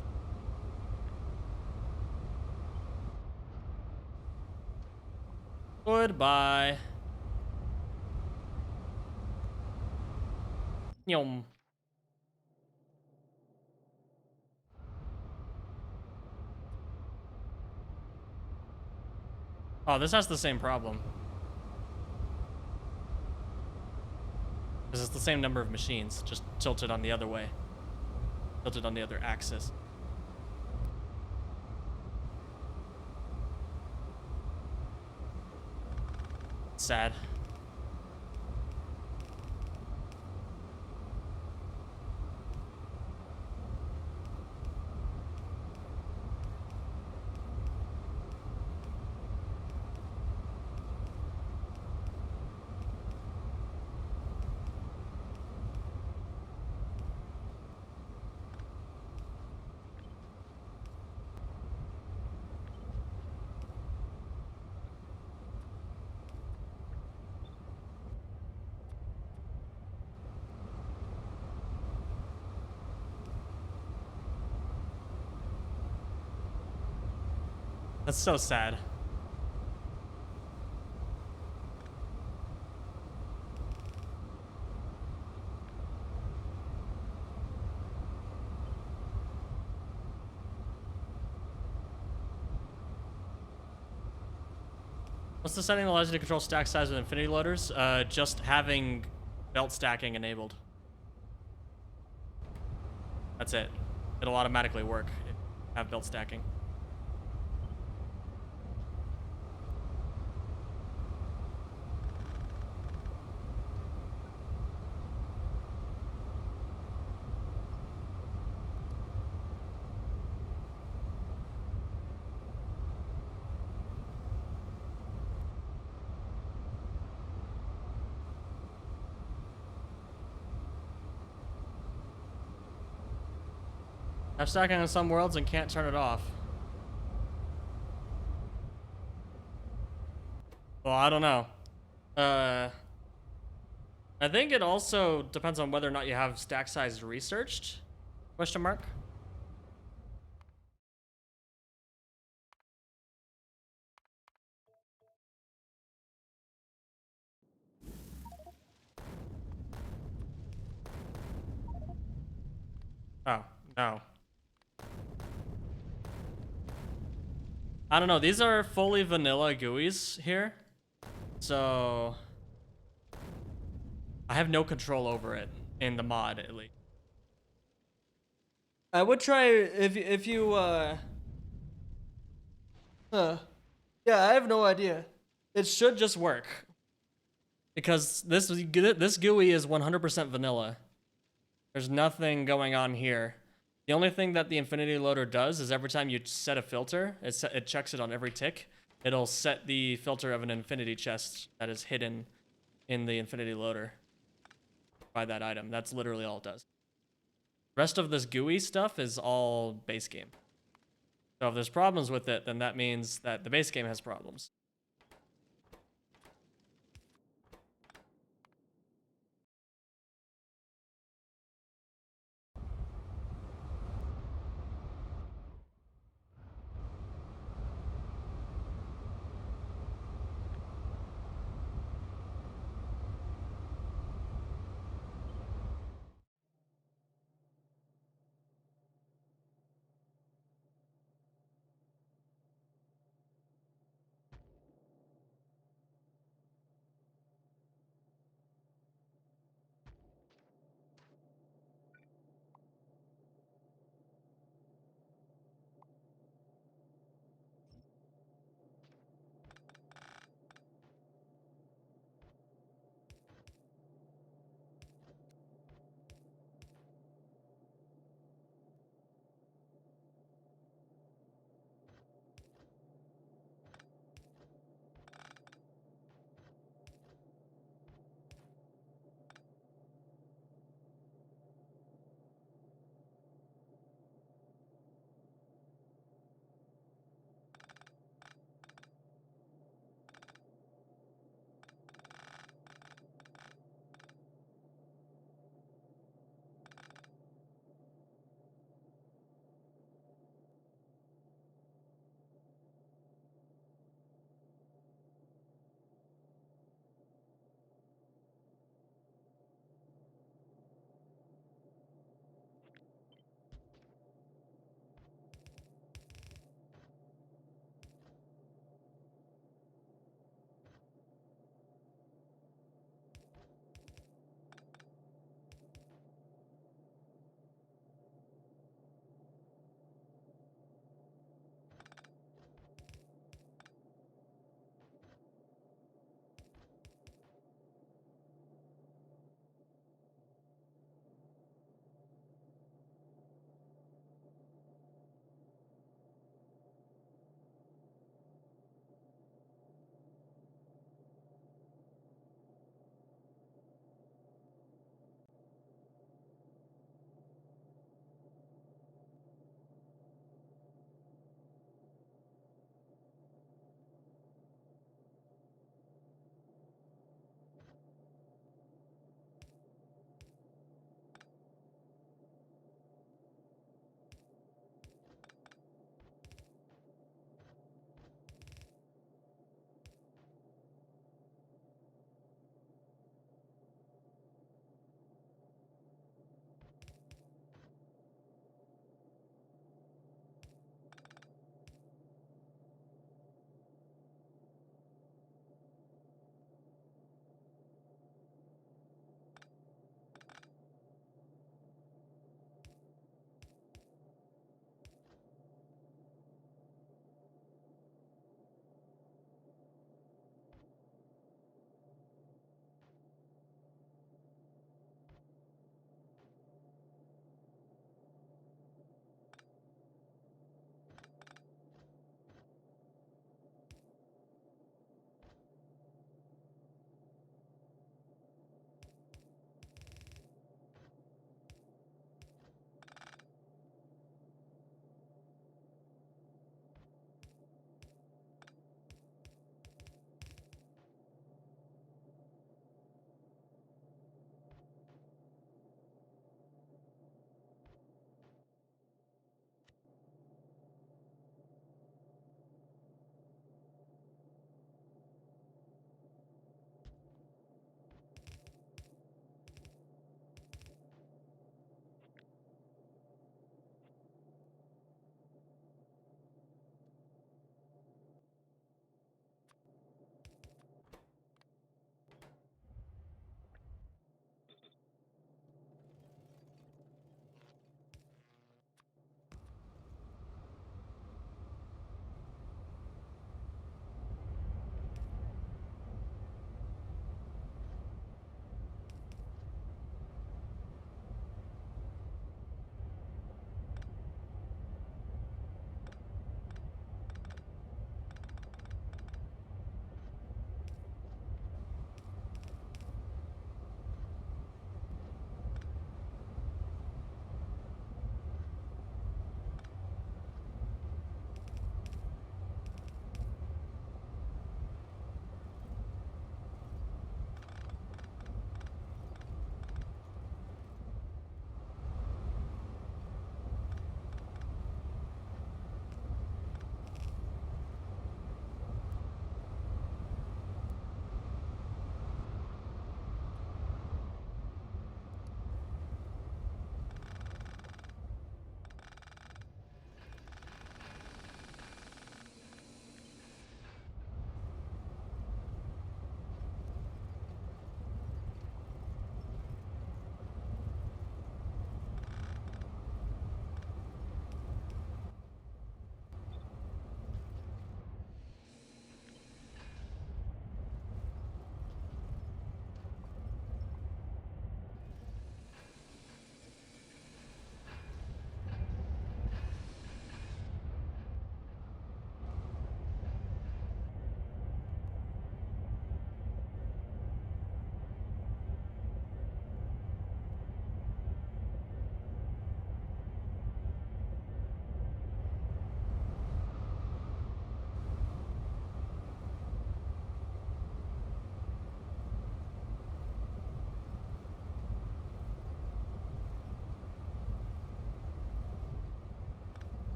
Goodbye. Yum. Oh, this has the same problem. Because it's the same number of machines, just tilted on the other way. Tilted on the other axis. Sad. That's so sad. What's the setting that allows you to control stack size with infinity loaders? Just having belt stacking enabled. That's it. It'll automatically work if you have belt stacking. I'm stacking on some worlds and can't turn it off. Well, I don't know. I think it also depends on whether or not you have stack size researched? Question mark? Oh, no. I don't know. These are fully vanilla GUIs here. So I have no control over it in the mod, at least. I would try if you yeah, I have no idea. It should just work. Because this GUI is 100% vanilla. There's nothing going on here. The only thing that the infinity loader does is every time you set a filter, it checks it on every tick. It'll set the filter of an infinity chest that is hidden in the infinity loader by that item. That's literally all it does. The rest of this GUI stuff is all base game. So if there's problems with it, then that means that the base game has problems.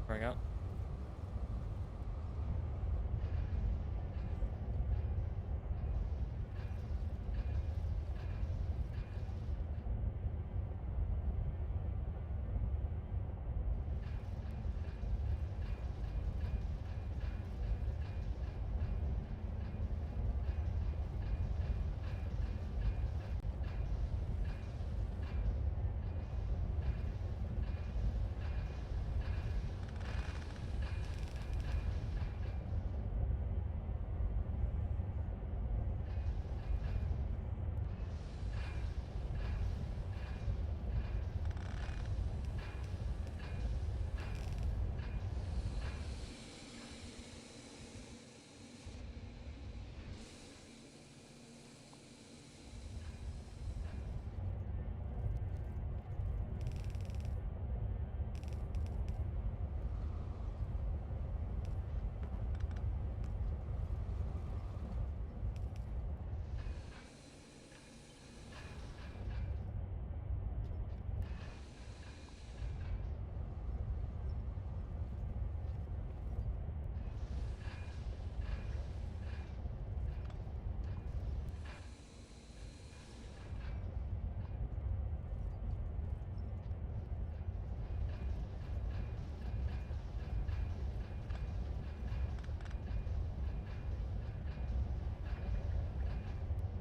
There we go.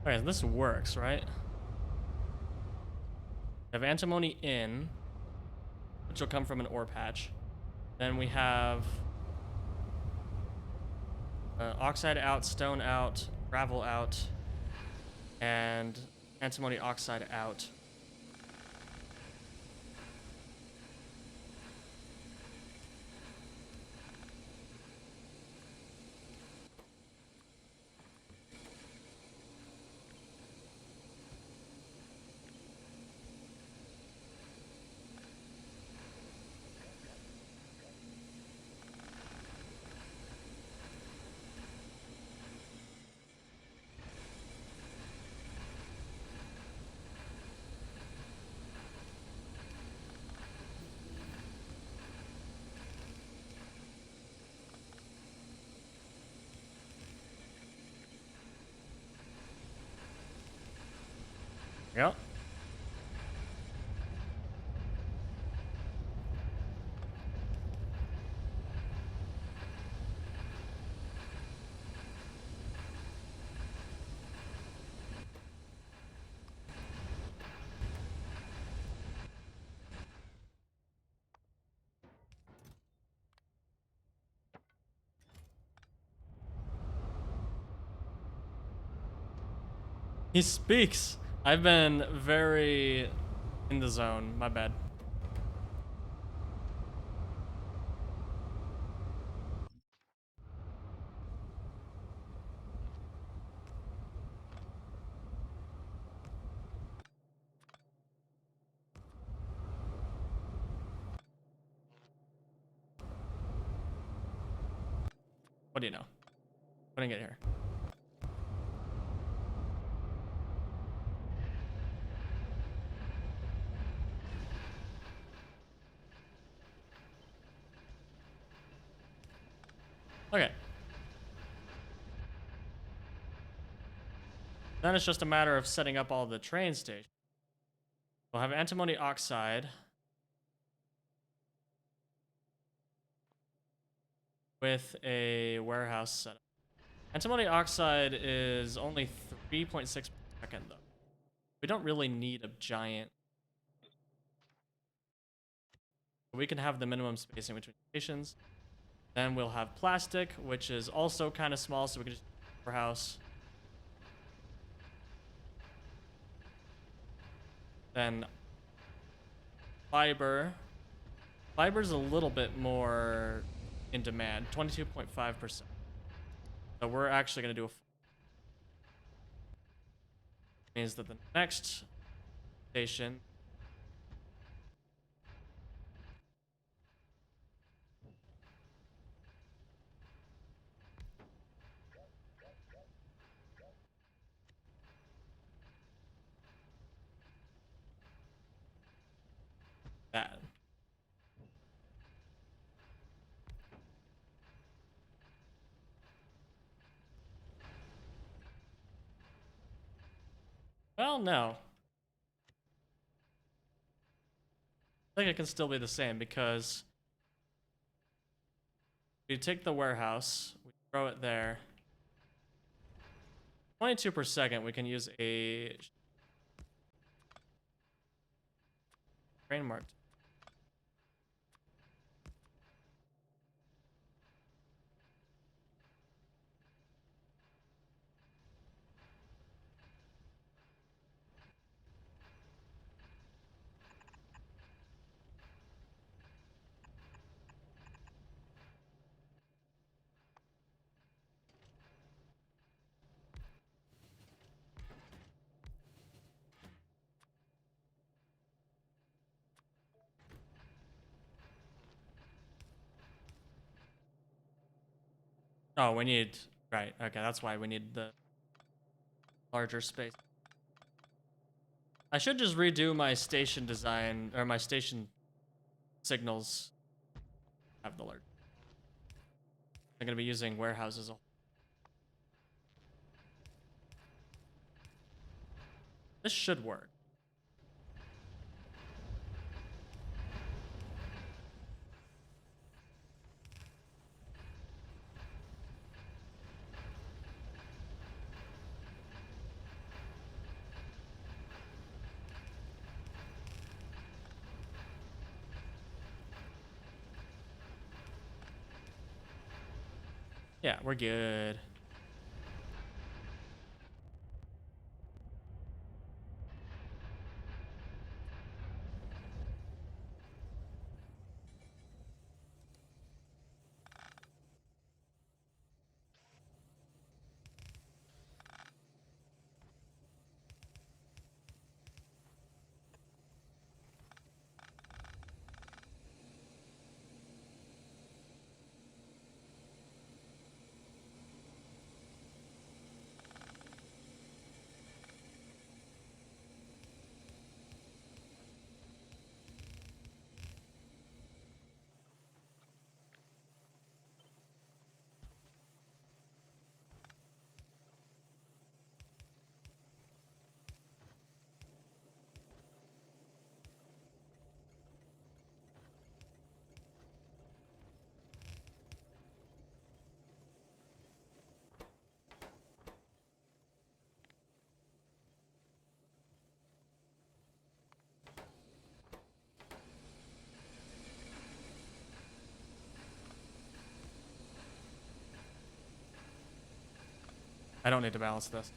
Okay, this works, right? We have antimony in, which will come from an ore patch. Then we have oxide out, stone out, gravel out, and antimony oxide out. Yep. He speaks. I've been very in the zone. My bad. What do you know? Putting it here. Okay. Then it's just a matter of setting up all the train stations. We'll have antimony oxide with a warehouse setup. Antimony oxide is only 3.6 per second, though. We don't really need a giant. We can have the minimum spacing between stations. Then we'll have plastic, which is also kind of small, so we can just warehouse. Then fiber. Fiber's a little bit more in demand, 22.5%. So we're actually going to do a means that the next station that Well, no. I think it can still be the same because we take the warehouse, we throw it there. 22 per second, we can use a train mark. Oh, we need, right, okay, that's why we need the larger space. I should just redo my station design, or my station signals have the large. I'm gonna be using warehouses. This should work. Yeah, we're good. I don't need to balance this.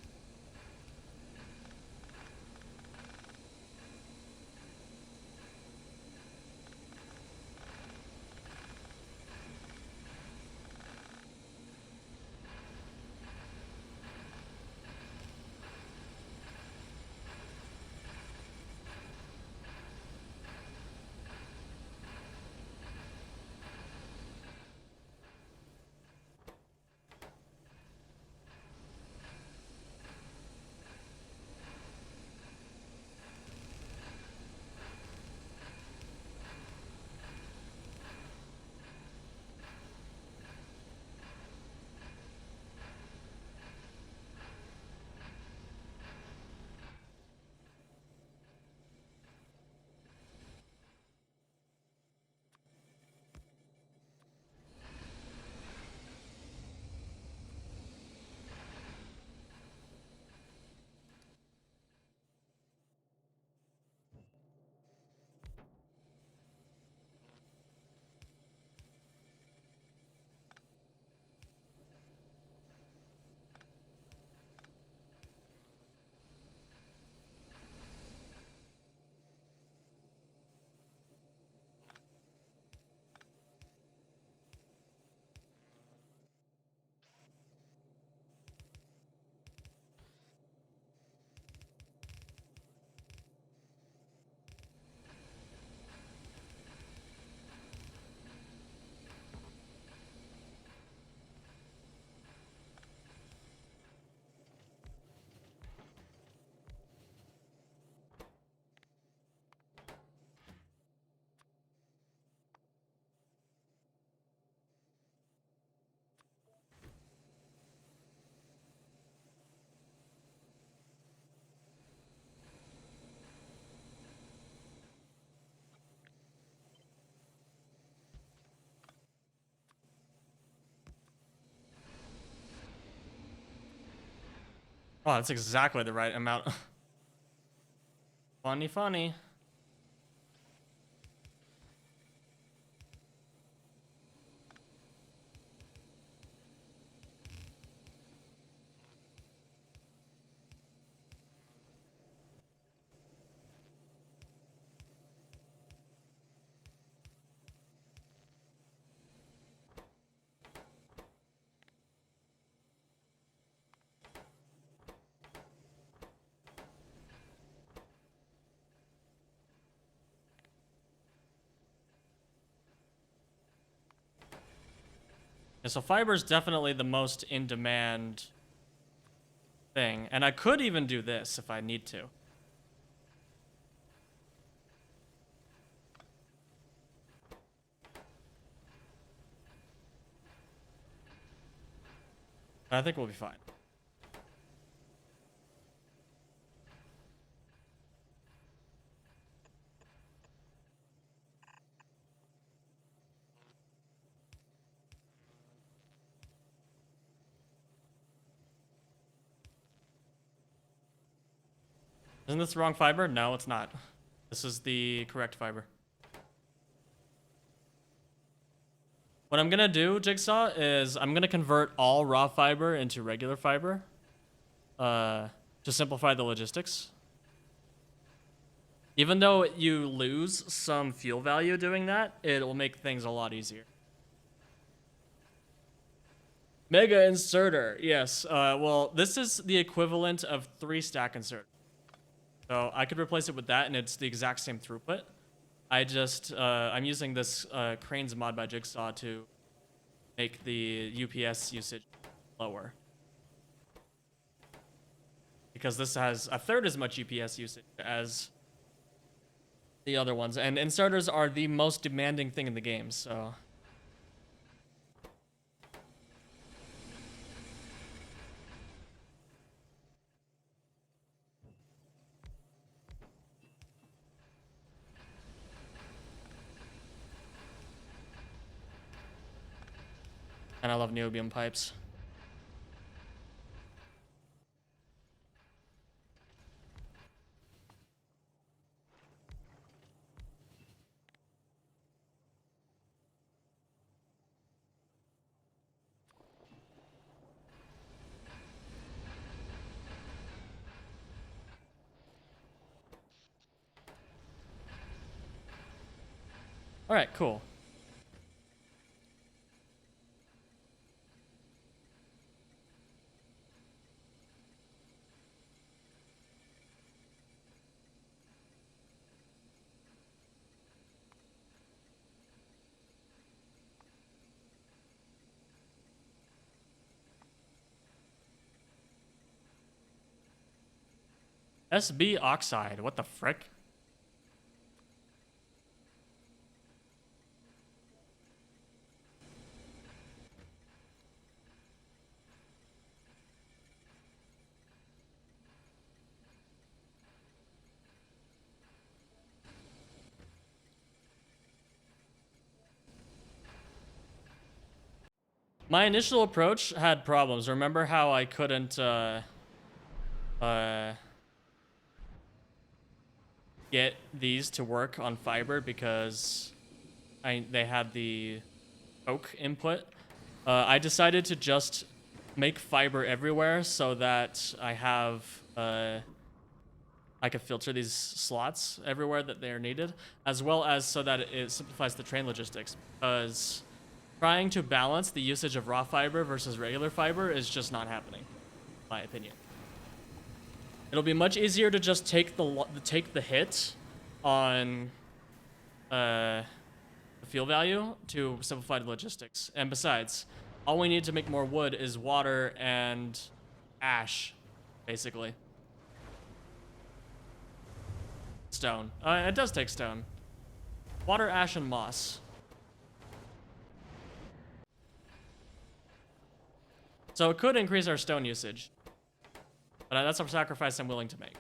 Oh, that's exactly the right amount. Funny, funny. Yeah, so fiber is definitely the most in demand thing. And I could even do this if I need to. I think we'll be fine. Isn't this the wrong fiber? No, it's not. This is the correct fiber. What I'm gonna do, Jigsaw, is I'm gonna convert all raw fiber into regular fiber to simplify the logistics. Even though you lose some fuel value doing that, it will make things a lot easier. Mega inserter, yes. Well, this is the equivalent of 3 stack insert. So I could replace it with that, and it's the exact same throughput. I'm using this Cranes mod by Jigsaw to make the UPS usage lower. Because this has a third as much UPS usage as the other ones. And inserters are the most demanding thing in the game, so... And I love niobium pipes. Alright, cool. SB oxide, what the frick? My initial approach had problems. Remember how I couldn't get these to work on fiber because they had the oak input? I decided to just make fiber everywhere so that I could filter these slots everywhere that they are needed, as well as so that it simplifies the train logistics. Because trying to balance the usage of raw fiber versus regular fiber is just not happening, in my opinion. It'll be much easier to just take the hit on the fuel value to simplify the logistics. And besides, all we need to make more wood is water and ash, basically. Stone. It does take stone. Water, ash, and moss. So it could increase our stone usage. But that's a sacrifice I'm willing to make.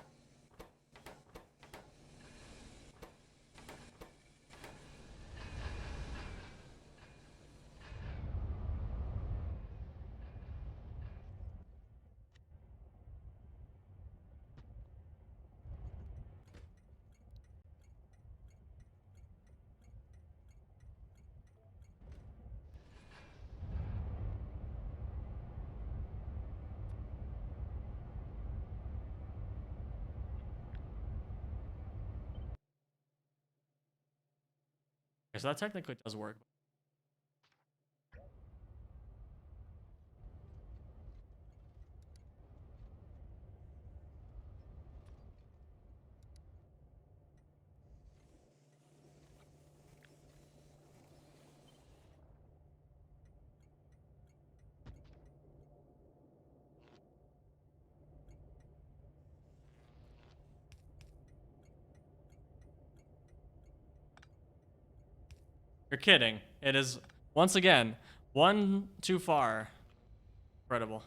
Okay, so that technically does work. You're kidding. It is, once again, one too far. Incredible.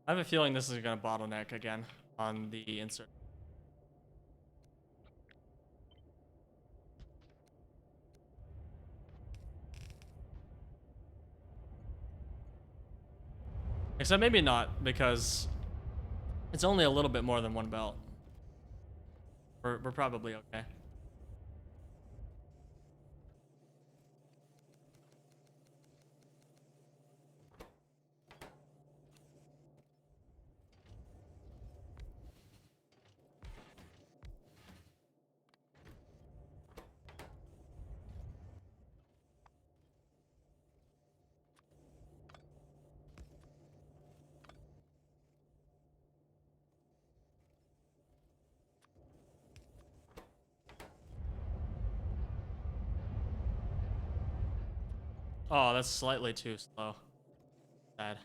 I have a feeling this is going to bottleneck again on the insert. Except maybe not, because it's only a little bit more than one belt. We're probably okay. Oh, that's slightly too slow. Sad.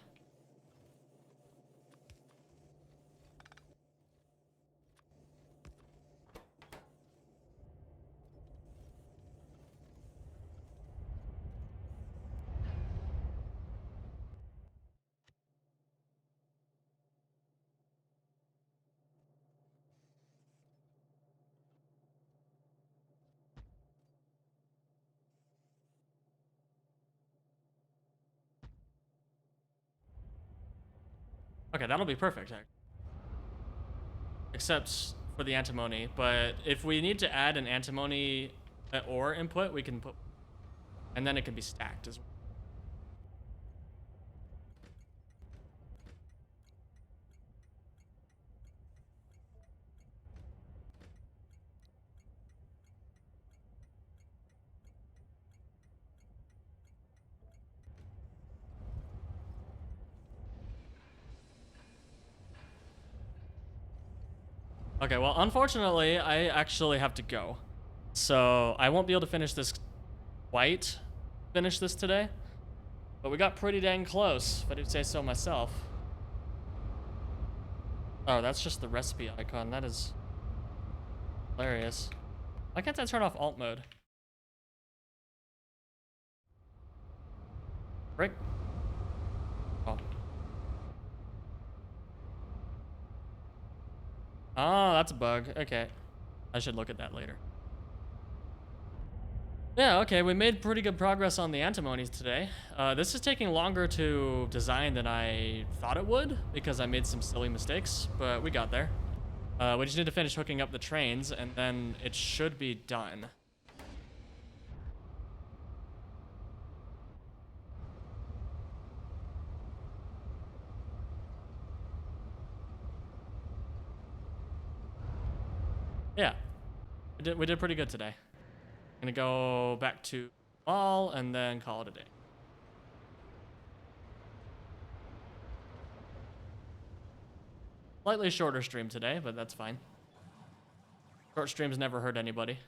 Okay, that'll be perfect. Except for the antimony, but if we need to add an antimony ore input, we can put, and then it can be stacked as well. Okay, well, unfortunately, I actually have to go. So I won't be able to finish this today. But we got pretty dang close, if I do say so myself. Oh, that's just the recipe icon. That is hilarious. Why can't I turn off alt mode? Frick. Oh. Oh, that's a bug. Okay. I should look at that later. Yeah, okay, we made pretty good progress on the antimonies today. This is taking longer to design than I thought it would, because I made some silly mistakes, but we got there. We just need to finish hooking up the trains, and then it should be done. Yeah, we did pretty good today. Gonna go back to mall and then call it a day. Slightly shorter stream today, but that's fine. Short streams never hurt anybody.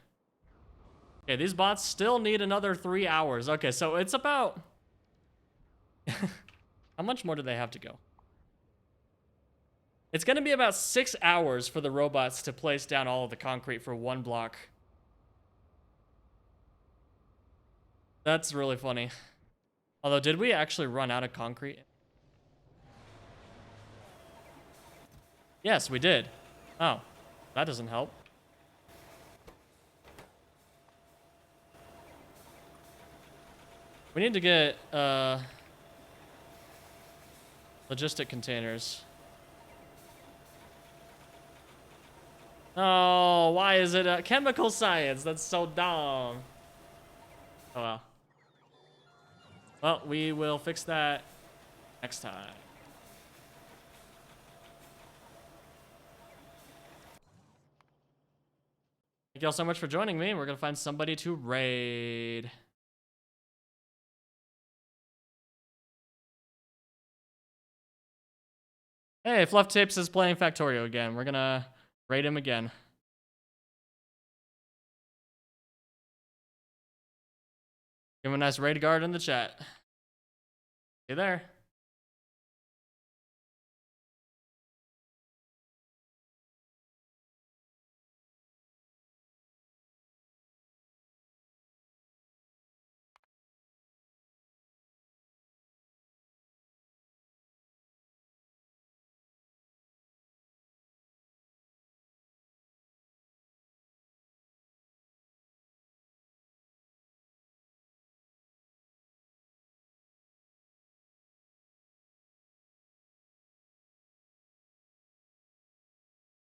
Okay, these bots still need another 3 hours. Okay, so it's about... How much more do they have to go? It's gonna be about 6 hours for the robots to place down all of the concrete for one block. That's really funny. Although, did we actually run out of concrete? Yes, we did. Oh, that doesn't help. We need to get logistic containers. Oh, why is it chemical science? That's so dumb. Oh well. Well, we will fix that next time. Thank y'all so much for joining me. We're gonna find somebody to raid. Hey, Fluff Tips is playing Factorio again. We're gonna raid him again. Give him a nice raid guard in the chat. See you there.